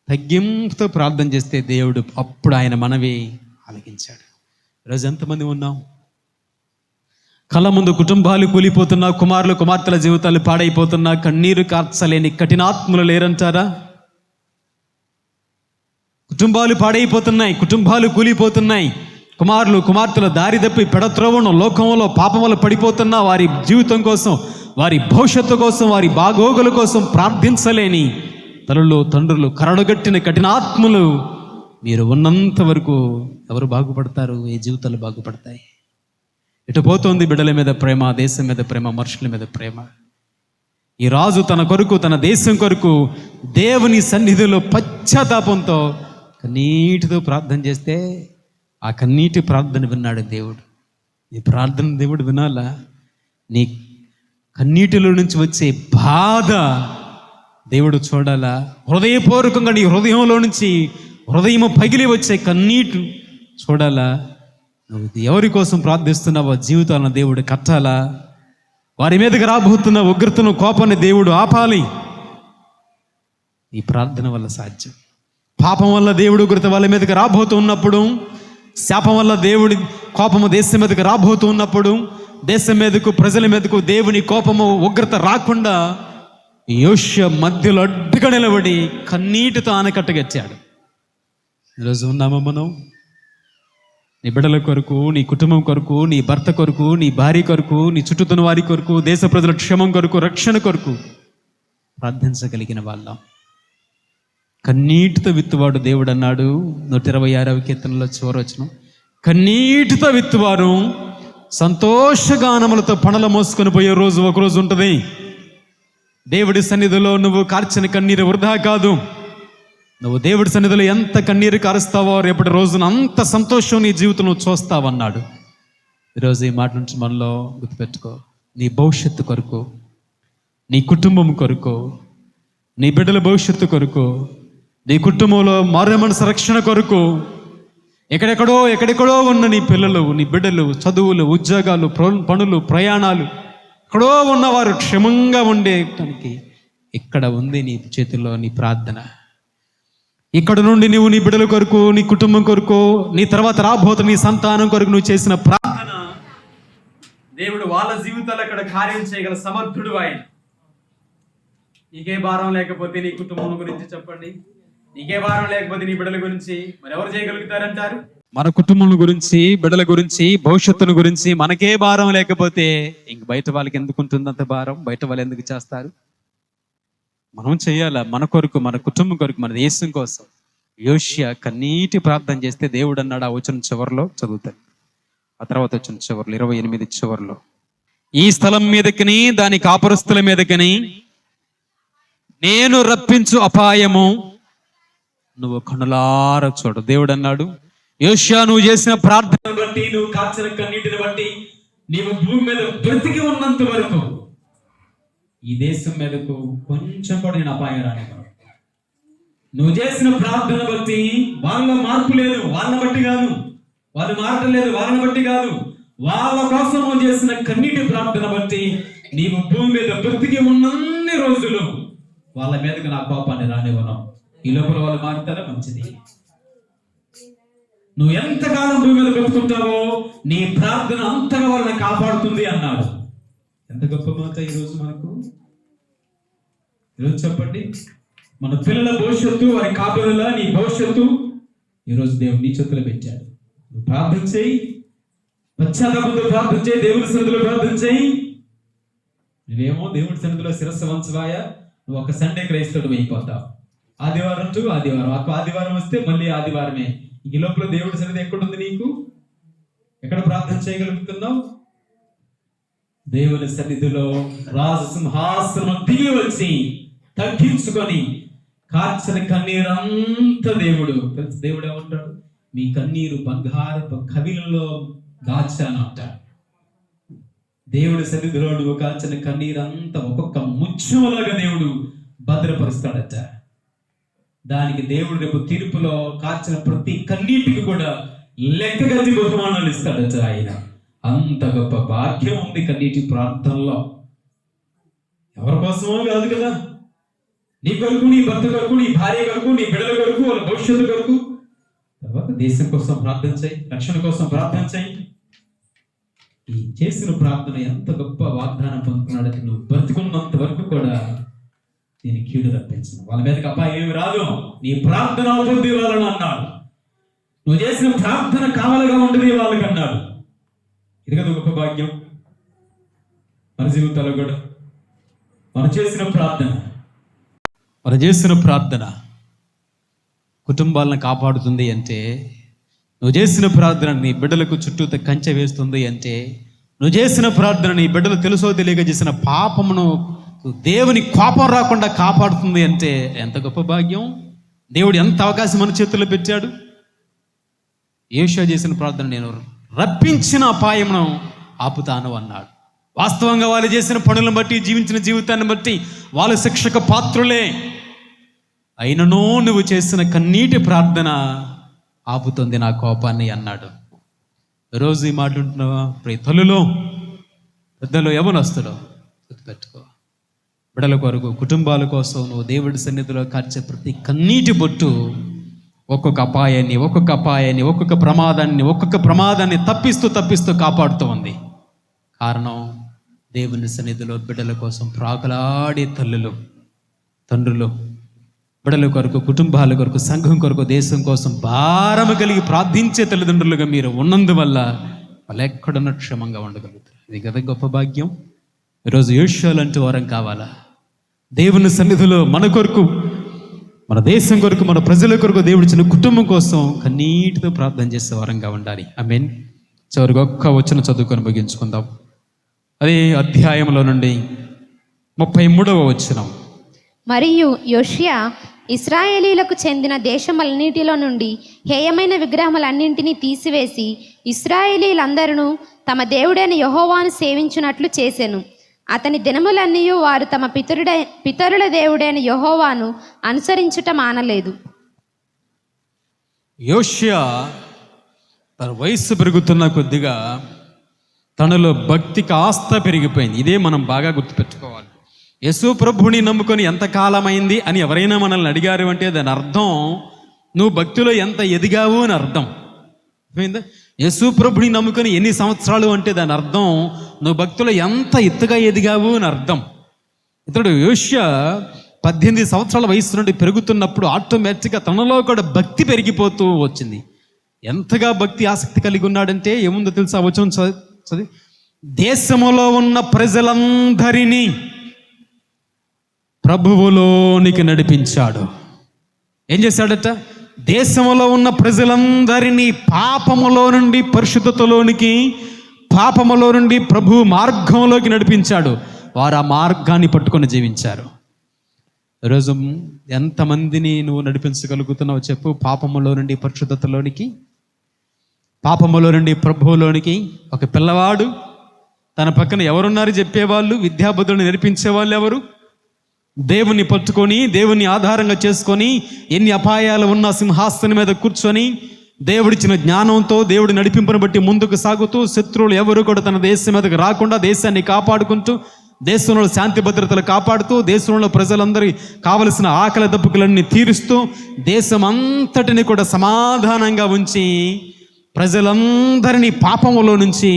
తగ్గింపుతో ప్రార్థన చేస్తే దేవుడు అప్పుడు ఆయన మనవి ఆలకించాడు. ఈరోజు ఎంతమంది ఉన్నాం? కళ్ళ ముందు కుటుంబాలు కూలిపోతున్నా, కుమారులు కుమార్తెల జీవితాలు పాడైపోతున్నా, కన్నీరు కార్చలేని కఠినాత్ములు లేరంటారా? కుటుంబాలు పాడైపోతున్నాయి, కుటుంబాలు కూలిపోతున్నాయి, కుమారులు కుమార్తెలు దారి తప్పి పెడత్రోవను లోకంలో పాపములు పడిపోతున్నా, వారి జీవితం కోసం, వారి భవిష్యత్తు కోసం, వారి బాగోగుల కోసం ప్రార్థించలేని తల్లులు తండ్రులు, కరడుగట్టిన కఠినాత్ములు మీరు ఉన్నంత వరకు ఎవరు బాగుపడతారు? ఏ జీవితాలు బాగుపడతాయి? ఇటు పోతుంది బిడ్డల మీద ప్రేమ, దేశం మీద ప్రేమ, మనుషుల మీద ప్రేమ. ఈ రాజు తన కొరకు, తన దేశం కొరకు దేవుని సన్నిధిలో పశ్చాత్తాపంతో కన్నీటితో ప్రార్థన చేస్తే ఆ కన్నీటి ప్రార్థన విన్నాడు దేవుడు. ఈ ప్రార్థన దేవుడు వినాలా? నీ కన్నీటిలో నుంచి వచ్చే బాధ దేవుడు చూడాలా? హృదయపూర్వకంగా నీ హృదయంలో నుంచి హృదయము పగిలి వచ్చే కన్నీటు చూడాలా? నువ్వు ఎవరి కోసం ప్రార్థిస్తున్నావో జీవితాలను దేవుడు కట్టాలా? వారి మీదకి రాబోతున్న ఉగ్రతను, కోపాన్ని దేవుడు ఆపాలి. ఈ ప్రార్థన వల్ల సాధ్యం. పాపం వల్ల దేవుడు ఉగ్రత వాళ్ళ మీదకి రాబోతున్నప్పుడు, శాపం వల్ల దేవుడి కోపము దేశం మీదకి రాబోతున్నప్పుడు, దేశం మీదకు, ప్రజల మీదకు దేవుని కోపము, ఉగ్రత రాకుండా యోషియా మధ్యలో అడ్డుగా నిలబడి కన్నీటితో ఆనకట్టగచ్చాడు. ఈరోజు ఉన్నామా మనం? నీ బిడ్డల కొరకు, నీ కుటుంబం కొరకు, నీ భర్త కొరకు, నీ భార్య కొరకు, నీ చుట్టూతున్న వారి కొరకు, దేశ ప్రజల క్షేమం కొరకు, రక్షణ కొరకు ప్రార్థించగలిగిన వాళ్ళం. కన్నీటితో విత్తువాడు దేవుడు అన్నాడు 126వ కీర్తనలో చివరవచనం. కన్నీటితో విత్తువారు సంతోషగానములతో పనులు మోసుకొని పోయే రోజు ఒకరోజు ఉంటుంది. దేవుడి సన్నిధిలో నువ్వు కార్చిన కన్నీరు వృధా కాదు. నువ్వు దేవుడి సన్నిధిలో ఎంత కన్నీరు కారుస్తావో రేపటి రోజున అంత సంతోషం నీ జీవితంలో చూస్తావన్నాడు. ఈరోజు ఈ మాట నుంచి మనలో గుర్తుపెట్టుకో. నీ భవిష్యత్తు కొరకు, నీ కుటుంబం కొరకు, నీ బిడ్డల భవిష్యత్తు కొరకు, నీ కుటుంబంలో మారు మనసు రక్షణ కొరకు, ఎక్కడెక్కడో ఉన్న నీ పిల్లలు, నీ బిడ్డలు, చదువులు, ఉద్యోగాలు, పనులు, ప్రయాణాలు, ఎక్కడో ఉన్నవారు క్షేమంగా ఉండేటానికి ఇక్కడ ఉంది నీ చేతుల్లో నీ ప్రార్థన. ఇక్కడ నుండి నువ్వు నీ బిడ్డల కొరకు, నీ కుటుంబం కొరకు, నీ తర్వాత రాబోతున్న నీ సంతానం కొరకు నువ్వు చేసిన ప్రార్థన దేవుడు వాళ్ళ జీవితాలు అక్కడ కార్యం చేయగల సమర్థుడు ఆయన. నీకే భారం లేకపోతే నీ కుటుంబం గురించి చెప్పండి, నీకే భారం లేకపోతే నీ బిడ్డల గురించి మరి ఎవరు చేయగలుగుతారంటారు? మన కుటుంబం గురించి, బిడ్డల గురించి, భవిష్యత్తును గురించి మనకే భారం లేకపోతే ఇంక బయట వాళ్ళకి ఎందుకు ఉంటుంది అంత భారం? బయట వాళ్ళు ఎందుకు చేస్తారు? మనం చేయాలా మన కొరకు, మన కుటుంబం కొరకు, మన దేశం కోసం. యోషియా కన్నీటి ప్రార్థన చేస్తే దేవుడు అన్నాడు, ఆ వచ్చిన చివరిలో చదువుతాను, ఆ తర్వాత వచ్చిన చివరిలో 28 చివరిలో, ఈ స్థలం మీదకిని దాని కాపురస్తుల మీదకిని నేను రప్పించు అపాయము నువ్వు కనులార చూడు. దేవుడు అన్నాడు, యోషియా నువ్వు చేసిన ప్రార్థన బట్టి, నువ్వు కాచిన కన్నీటిని బట్టి, నీవు భూమి మీద బ్రతికి ఉన్నంత వరకు ఈ దేశం మీదకు కొంచెం కూడా నేను అపాయం రానివ్వను. నువ్వు చేసిన ప్రార్థన బట్టి వాళ్ళ మార్పు లేదు, వాళ్ళని బట్టి కాదు, వాళ్ళు మారటం లేదు, వాళ్ళని బట్టి కాదు, వాళ్ళ కోసం నువ్వు చేసిన కన్నీటి ప్రార్థన బట్టి నీవు భూమి మీద బ్రతికి ఉన్నన్ని రోజులు వాళ్ళ మీదకి నా కోపాన్ని రానివ్వను. ఈ లోపల వాళ్ళు మారుతారా? మంచిది. నువ్వు ఎంతకాలం భూమి మీద బ్రతుకుంటావో నీ ప్రార్థన అంతగా వాళ్ళని కాపాడుతుంది అన్నాడు. ఎంత గొప్ప మాట ఈరోజు మనకు. ఈరోజు చెప్పండి, మన పిల్లల భవిష్యత్తు, వారి కాపుదల, నీ భవిష్యత్తు ఈరోజు దేవుడు నీ చేతుల్లో పెట్టాడు. నువ్వు ప్రార్థన చేయి, పశ్చాత్తాపంతో ప్రార్థన చేయి, దేవుడి సన్నిధిలో ప్రార్థన చేయి. నువ్వేమో దేవుడి సన్నిధిలో శిరస్సు వంచవాయ, నువ్వు ఒక సండే క్రైస్తవుడు అయిపోతావు. ఆదివారం టు ఆదివారం, ఆదివారం వస్తే మళ్ళీ ఆదివారమే. ఈ లోపల దేవుడి సన్నిధి ఎక్కడుంది నీకు? ఎక్కడ ప్రార్థన చేయగలుగుతున్నావు? దేవుని సన్నిధిలో రాజు సింహాసనం దిగి వచ్చి తగ్గించుకొని కార్చిన కన్నీరంతా దేవుడు ఏమంటాడు? మీ కన్నీరు బంగారపు కవిలలో దాచాను అంటాడు. దేవుడి సన్నిధిలో నువ్వు కాల్చిన కన్నీరంతా ఒక్కొక్క ముత్యములాగా దేవుడు భద్రపరుస్తాడట. దానికి దేవుడు రేపు తీర్పులో కాల్చిన ప్రతి కన్నీటికి కూడా లెక్కగట్టి బహుమానాలు ఇస్తాడట ఆయన. అంత గొప్ప భాగ్యం ఉంది కన్నీటి ప్రార్థనలో. ఎవరి కోసమో కాదు కదా, నీ కొరకు, నీ భర్త కొరకు, నీ భార్య కొరకు, నీ బిడ్డల కొరకు, వాళ్ళ భవిష్యత్తు కొరకు. తర్వాత దేశం కోసం ప్రార్థన చేయి, రక్షణ కోసం ప్రార్థన చేయి. ఈ చేసిన ప్రార్థన ఎంత గొప్ప వాగ్దానం పొందుకున్నాడంటే నువ్వు బ్రతుకున్నంత వరకు కూడా నేను కీడు రప్పించను, వాళ్ళ మీదకి అబ్బాయి ఏమి రాదు, నీ ప్రార్థన అభివృద్ధి వాళ్ళని అన్నాడు. నువ్వు చేసిన ప్రార్థన కావలగా ఉండదు వాళ్ళకి అన్నాడు. ఇది కదా గొప్ప భాగ్యం మన జీవితాల్లో కూడా. మనం చేసిన ప్రార్థన కుటుంబాలను కాపాడుతుంది అంటే, నువ్వు చేసిన ప్రార్థన నీ బిడ్డలకు చుట్టూతో కంచె వేస్తుంది అంటే, నువ్వు చేసిన ప్రార్థన నీ బిడ్డలు తెలుసో తెలియక చేసిన పాపమును దేవుని కోపం రాకుండా కాపాడుతుంది అంటే ఎంత గొప్ప భాగ్యం. దేవుడు ఎంత అవకాశం మన చేతుల్లో పెట్టాడు. యేషయా చేసిన ప్రార్థన, నేను రప్పించిన అపాయమును ఆపుతాను అన్నాడు. వాస్తవంగా వాళ్ళు చేసిన పనులను బట్టి, జీవించిన జీవితాన్ని బట్టి వాళ్ళు శిక్షక పాత్రులే. అయినను నువ్వు చేసిన కన్నీటి ప్రార్థన ఆపుతుంది నా కోపాన్ని అన్నాడు. రోజు ఈ మాట ఉంటున్నావా? తల్లులో, పెద్దలు, యవనస్తులు గుర్తుపెట్టుకో. బిడ్డల కొరకు, కుటుంబాల కోసం నువ్వు దేవుడి సన్నిధిలో కార్చే ప్రతి కన్నీటి బొట్టు ఒక్కొక్క అపాయాన్ని, ఒక్కొక్క ప్రమాదాన్ని తప్పిస్తూ కాపాడుతూ ఉంది. కారణం, దేవుని సన్నిధిలో బిడ్డల కోసం ప్రాకులాడే తల్లులు, తండ్రులు, బిడ్డల కొరకు, కుటుంబాల కొరకు, సంఘం కొరకు, దేశం కోసం భారము కలిగి ప్రార్థించే తల్లిదండ్రులుగా మీరు ఉన్నందువల్ల వాళ్ళు ఎక్కడున్న క్షేమంగా ఉండగలుగుతారు. ఇది కదా గొప్ప భాగ్యం. ఈరోజు యేషయాలంటూ వరం కావాలా? దేవుని సన్నిధిలో మన కొరకు, మన దేశం కొరకు, మన ప్రజల కొరకు, దేవుడిచ్చిన కుటుంబం కోసం కన్నీటితో ప్రార్థన చేసే వరంగా ఉండాలి. ఆమేన్. చివరికి ఒక్క వచనం చదువుకొని ముగించుకుందాం. అదే అధ్యాయంలో నుండి 33వ వచనం. మరియు యోషియా ఇశ్రాయేలీలకు చెందిన దేశములన్నిటిలో నుండి హేయమైన విగ్రహములన్నింటినీ తీసివేసి ఇశ్రాయేలీలందరూ తమ దేవుడైన యెహోవాను సేవించున్నట్లు చేసెను. అతని దినములన్నీ వారు తమ పితరుల దేవుడైన యెహోవాను అనుసరించుట మానలేదు. యోషియా తన వయస్సు పెరుగుతున్న కొద్దిగా తనలో భక్తికి ఆస్థ పెరిగిపోయింది. ఇదే మనం బాగా గుర్తుపెట్టుకోవాలి. యేసు ప్రభుని నమ్ముకొని ఎంతకాలమైంది అని ఎవరైనా మనల్ని అడిగారు అంటే దాని అర్థం నువ్వు భక్తిలో ఎంత ఎదిగావు అని అర్థం. అర్థమైందా? యేసు ప్రభుని నమ్ముకొని ఎన్ని సంవత్సరాలు అంటే దాని అర్థం నువ్వు భక్తిలో ఎంత ఎత్తుగా ఎదిగావు అని అర్థం. ఇతడు యోషియా 18 సంవత్సరాల వయసు నుండి పెరుగుతున్నప్పుడు ఆటోమేటిక్గా తనలో కూడా భక్తి పెరిగిపోతూ వచ్చింది. ఎంతగా భక్తి ఆసక్తి కలిగి ఉన్నాడంటే ఏముందో తెలుసా? వచనం చదివి, దేశములో ఉన్న ప్రజలందరినీ ప్రభువులోనికి నడిపించాడు. ఏం చేశాడట? దేశంలో ఉన్న ప్రజలందరినీ పాపములో నుండి పరిశుద్ధతలోనికి, పాపములో నుండి ప్రభు మార్గంలోకి నడిపించాడు. వారు ఆ మార్గాన్ని పట్టుకొని జీవించారు. ఈరోజు ఎంతమందిని నువ్వు నడిపించగలుగుతున్నావు చెప్పు? పాపములో నుండి పరిశుద్ధతలోనికి, పాపములో నుండి ప్రభువులోనికి. ఒక పిల్లవాడు, తన పక్కన ఎవరున్నారు చెప్పేవాళ్ళు, విద్యాబుద్ధులను నేర్పించేవాళ్ళు ఎవరు? దేవుని పట్టుకొని, దేవుని ఆధారంగా చేసుకొని, ఎన్ని అపాయాలు ఉన్న సింహాసనం మీద కూర్చొని దేవుడిచ్చిన జ్ఞానంతో, దేవుడి నడిపింపును బట్టి ముందుకు సాగుతూ, శత్రువులు ఎవరు కూడా తన దేశం మీదకి రాకుండా దేశాన్ని కాపాడుకుంటూ, దేశంలో శాంతి భద్రతలు కాపాడుతూ, దేశంలో ప్రజలందరి కావలసిన ఆకలి దప్పుకులన్నీ తీరుస్తూ, దేశం అంతటిని కూడా సమాధానంగా ఉంచి ప్రజలందరినీ పాపములో నుంచి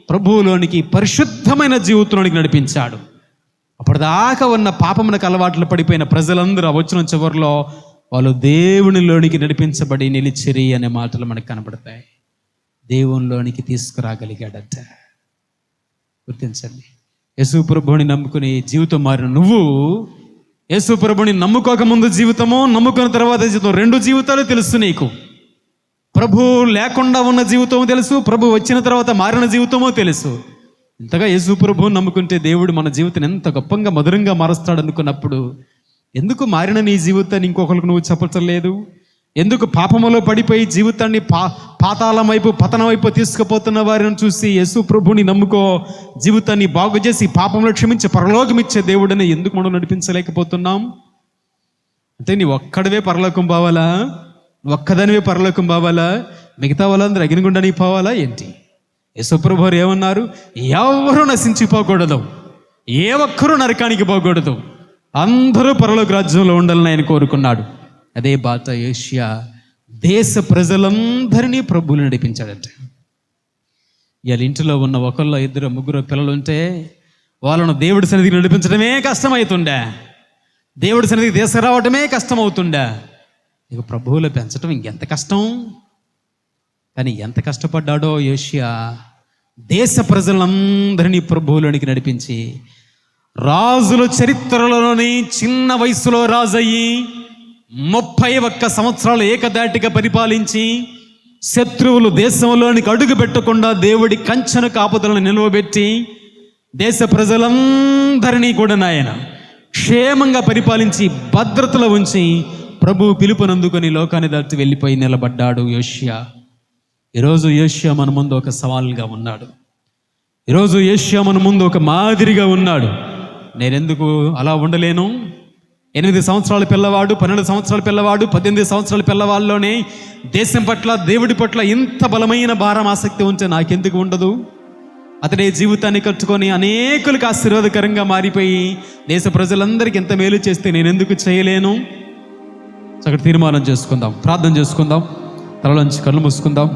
ప్రభువులోనికి పరిశుద్ధమైన జీవితంలోనికి నడిపించాడు. అప్పటిదాకా ఉన్న పాపమునకు అలవాట్లు పడిపోయిన ప్రజలందరూ వచ్చిన చివరిలో వాళ్ళు దేవునిలోనికి నడిపించబడి నిలిచిరి అనే మాటలు మనకు కనబడతాయి. దేవునిలోనికి తీసుకురాగలిగాడట. గుర్తించండి, యేసు ప్రభువుని నమ్ముకుని జీవితం మారిన నువ్వు, యేసు ప్రభువుని నమ్ముకోకముందు జీవితము, నమ్ముకున్న తర్వాత జీవితం, రెండు జీవితాలు తెలుసు నీకు. ప్రభు లేకుండా ఉన్న జీవితము తెలుసు, ప్రభు వచ్చిన తర్వాత మారిన జీవితమో తెలుసు. ఇంతగా యేసు ప్రభువుని నమ్ముకుంటే దేవుడు మన జీవితాన్ని ఎంత గొప్పగా మధురంగా మారుస్తాడు అనుకున్నప్పుడు ఎందుకు మారిన నీ జీవితాన్ని ఇంకొకరికి నువ్వు చెప్పలేదు? ఎందుకు పాపములో పడిపోయి జీవితాన్ని పాతాళం వైపు, పతనం వైపు తీసుకుపోతున్న వారిని చూసి యేసు ప్రభువుని నమ్ముకో, జీవితాన్ని బాగు చేసి పాపంలో క్షమించి పరలోకం ఇచ్చే దేవుడిని ఎందుకు మనం నడిపించలేకపోతున్నాం? అంటే నీ ఒక్కడవే పరలోకం పోవాలా? ఒక్కదానివే పరలోకం పోవాలా? మిగతా వాళ్ళందరూ అగ్నిగుండానికి పోవాలా ఏంటి? యేసు ప్రభువు ఏమన్నారు? ఎవరు నశించిపోకూడదు, ఏ ఒక్కరూ నరకానికి పోకూడదు, అందరూ పరలోక రాజ్యంలో ఉండాలని ఆయన కోరుకున్నాడు. అదే బాట యోషియా దేశ ప్రజలందరినీ ప్రభువులు నడిపించాడట. ఇవాళ ఇంటిలో ఉన్న ఒకళ్ళు, ఇద్దరు, ముగ్గురు పిల్లలు ఉంటే వాళ్ళను దేవుడి సన్నిధికి నడిపించడమే కష్టమవుతుండే, దేవుడి సన్నిధికి తీసుకురావటమే కష్టమవుతుండే. ఇక ప్రభువులు పెంచడం ఇంకెంత కష్టం. కానీ ఎంత కష్టపడ్డాడో యోషియా దేశ ప్రజలందరినీ ప్రభువులోనికి నడిపించి, రాజుల చరిత్రలోని చిన్న వయసులో రాజయ్యి 31 సంవత్సరాలు ఏకదాటిగా పరిపాలించి శత్రువులు దేశంలోనికి అడుగు పెట్టకుండా దేవుడి కంచెను కాపుదలను నిలవబెట్టి దేశ ప్రజలందరినీ కూడా ఆయన క్షేమంగా పరిపాలించి భద్రతలో ఉంచి ప్రభు పిలుపునందుకొని లోకాన్ని దాటి వెళ్ళిపోయి నిలబడ్డాడు యోషియా. ఈరోజు యోషియా మన ముందు ఒక సవాల్గా ఉన్నాడు. ఈరోజు యోషియా మన ముందు ఒక మాదిరిగా ఉన్నాడు. నేనెందుకు అలా ఉండలేను? 8 సంవత్సరాల పిల్లవాడు, 12 సంవత్సరాల పిల్లవాడు, 18 సంవత్సరాల పిల్లవాళ్ళలోనే దేశం పట్ల, దేవుడి పట్ల ఇంత బలమైన భారం, ఆసక్తి ఉంటే నాకెందుకు ఉండదు? అతడే జీవితాన్ని కట్టుకొని అనేకులకు ఆశీర్వాదకరంగా మారిపోయి దేశ ప్రజలందరికీ ఎంత మేలు చేస్తే నేనెందుకు చేయలేను? అక్కడ తీర్మానం చేసుకుందాం, ప్రార్థన చేసుకుందాం, తలలోంచి కళ్ళు మూసుకుందాం.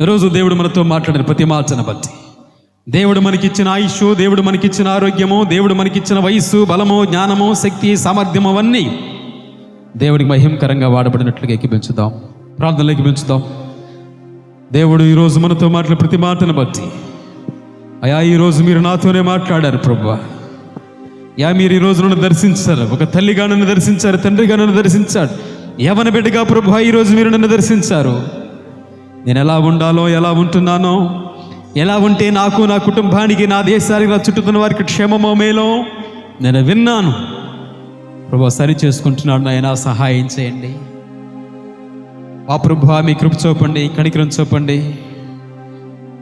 ఈరోజు దేవుడు మనతో మాట్లాడిన ప్రతి మాటను బట్టి, దేవుడు మనకిచ్చిన ఆయుష్, దేవుడు మనకిచ్చిన ఆరోగ్యము, దేవుడు మనకిచ్చిన వయస్సు, బలము, జ్ఞానము, శక్తి, సామర్థ్యం అవన్నీ దేవుడికి మహిమకరంగా వాడబడినట్లుగా ఎక్కిపించుదాం, ప్రార్థనలు ఎక్కిపించుదాం. దేవుడు ఈరోజు మనతో మాట్లాడిన ప్రతి మాటను బట్టి, అయా ఈరోజు మీరు నాతోనే మాట్లాడారు ప్రభువా, యా మీరు ఈరోజు నన్ను దర్శించారు, ఒక తల్లిగా నన్ను దర్శించారు, తండ్రిగా నన్ను దర్శించారు, యవన బిడ్డగా ప్రభువా ఈరోజు మీరు నన్ను దర్శించారు. నేను ఎలా ఉండాలో, ఎలా ఉంటున్నానో, ఎలా ఉంటే నాకు, నా కుటుంబానికి, నా దేశానికి, నా చుట్టూతున్న వారికి క్షేమమో మేలో నేను విన్నాను ప్రభువా. సరి చేసుకుంటున్నాడు నాయనా, సహాయం చేయండి మా ప్రభువా. మీ కృప చూపండి, కనికరం చూపండి.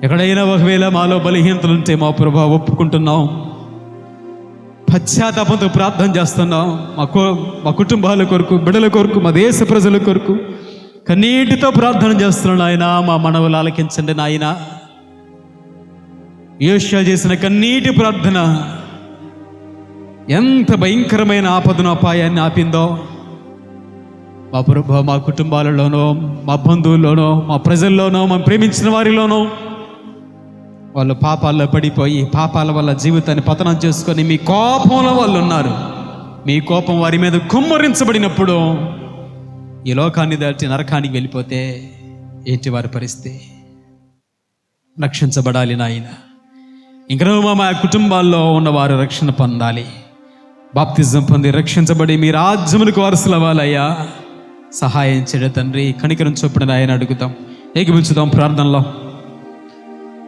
ఎక్కడైనా ఒకవేళ మాలో బలహీనతలు ఉంటే మా ప్రభువా ఒప్పుకుంటున్నాం, పశ్చాత్తాపంతో ప్రార్థన చేస్తున్నాం. మా కుటుంబాల కొరకు, బిడ్డల కొరకు, మా దేశ ప్రజల కొరకు కన్నీటితో ప్రార్థన చేస్తున్నాను నాయన. మా మనవులు ఆలకించండి నాయన. యోషియా చేసిన కన్నీటి ప్రార్థన ఎంత భయంకరమైన ఆపదను, అపాయాన్ని ఆపిందో. మా ప్రభువా, మా కుటుంబాలలోనో, మా బంధువుల్లోనో, మా ప్రజల్లోనో, మనం ప్రేమించిన వారిలోనో వాళ్ళు పాపాల్లో పడిపోయి పాపాల వల్ల జీవితాన్ని పతనం చేసుకొని మీ కోపంలో వాళ్ళు ఉన్నారు. మీ కోపం వారి మీద కుమ్మరించబడినప్పుడు ఈ లోకాన్ని దాటి నరకానికి వెళ్ళిపోతే ఏంటి వారి పరిస్థితి? రక్షించబడాలి నాయన. ఇంకా మా కుటుంబాల్లో ఉన్నవారు రక్షణ పొందాలి, బాప్తిజం పొంది రక్షించబడి మీ రాజ్యములకు వారసులు అవ్వాలయ్యా. సహాయం చేయడం తండ్రి, కనికరం చొప్పున ఆయన అడుగుతాం, ఏకమించుదాం ప్రార్థనలో.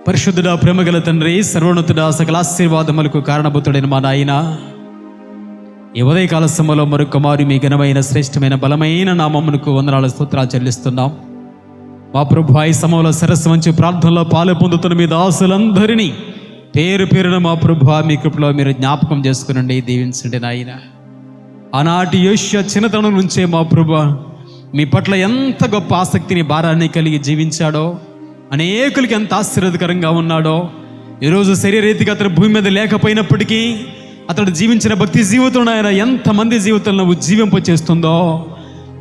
పరిశుద్ధుడా, ప్రేమగల తండ్రి, సర్వోన్నతుడా, సకల ఆశీర్వాదములకు కారణభూతుడైన మా నాయన, ఈ ఉదయకాల సమయంలో మరొక మారు మీ ఘనమైన, శ్రేష్టమైన, బలమైన నామమునకు వందనాల స్తోత్రాలు చెల్లిస్తున్నాం. మా ప్రభువా, ఈ సమయంలో సరస్సు మంచి ప్రార్థనలో పాలు పొందుతున్న మీ దాసులందరినీ పేరు పేరున మా ప్రభువా మీ కృపలో మీరు జ్ఞాపకం చేసుకునండి, దీవించండి నాయన. ఆనాటి యోషియా చిన్నతనం నుంచే మా ప్రభువా మీ పట్ల ఎంత గొప్ప ఆసక్తిని, భారాన్ని కలిగి జీవించాడో, అనేకులకి ఎంత ఆశీర్వాదకరంగా ఉన్నాడో. ఈరోజు శరీరరీతిగా అతను భూమి మీద లేకపోయినప్పటికీ అతడు జీవించిన భక్తి జీవితంలో ఆయన ఎంతమంది జీవితంలో ఉజ్జీవింపచేస్తుందో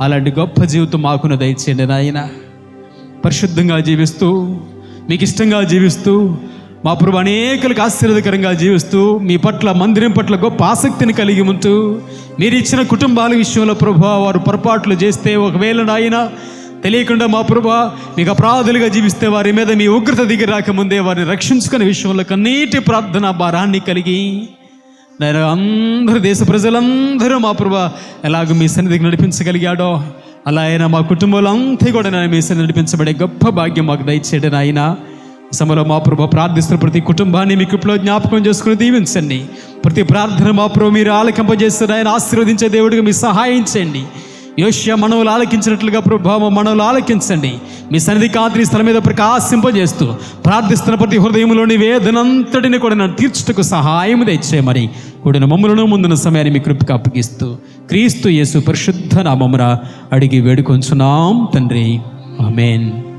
అలాంటి గొప్ప జీవితం మాకును దయచేయండి నాయన. పరిశుద్ధంగా జీవిస్తూ, మీకు ఇష్టంగా జీవిస్తూ, మా ప్రభు అనేకులకు ఆశీర్వాదకరంగా జీవిస్తూ, మీ పట్ల మందిరం పట్ల గొప్ప ఆసక్తిని కలిగి ఉంటూ, మీరు ఇచ్చిన కుటుంబాల విషయంలో ప్రభు వారు పొరపాట్లు చేస్తే, ఒకవేళ నాయన తెలియకుండా మా ప్రభు మీకు అపరాధులుగా జీవిస్తే వారి మీద మీ ఉగ్రత దిగి రాకముందే వారిని రక్షించుకునే విషయంలో కన్నీటి ప్రార్థన భారాన్ని కలిగి నేను అందరూ దేశ ప్రజలందరూ మా ప్రభు ఎలాగో మీ సన్నిధికి నడిపించగలిగాడో అలా అయినా మా కుటుంబంలో అంతా కూడా నేను మీ సన్నిధి నడిపించబడే గొప్ప భాగ్యం మాకు దయచేయండి నాయన. సమలో మా ప్రభు ప్రార్థిస్తున్న ప్రతి కుటుంబాన్ని మీ కృపలో జ్ఞాపకం చేసుకుని దీవించండి. ప్రతి ప్రార్థన మా ప్రభు మీరు ఆలకింపజేస్తున్న ఆయన ఆశీర్వదించే దేవుడిగా మీరు సహాయం చేయండి. యోషియా మనవులు ఆలకించినట్లుగా ప్రభావ మనవులు ఆలకించండి. మీ సన్నిధి కాంతిని స్థలం మీద ప్రకాశింపజేస్తూ ప్రార్థిస్తున్న ప్రతి హృదయంలోని వేదనంతటిని కూడా నన్ను తీర్చుటకు సహాయం దయచేయమని కూడిన మమ్మలను ముందున్న సమయాన్ని మీ కృపకు అప్పగిస్తూ క్రీస్తు యేసు పరిశుద్ధ నామమున అడిగి వేడుకొంచున్నాం తండ్రి. ఆమేన్.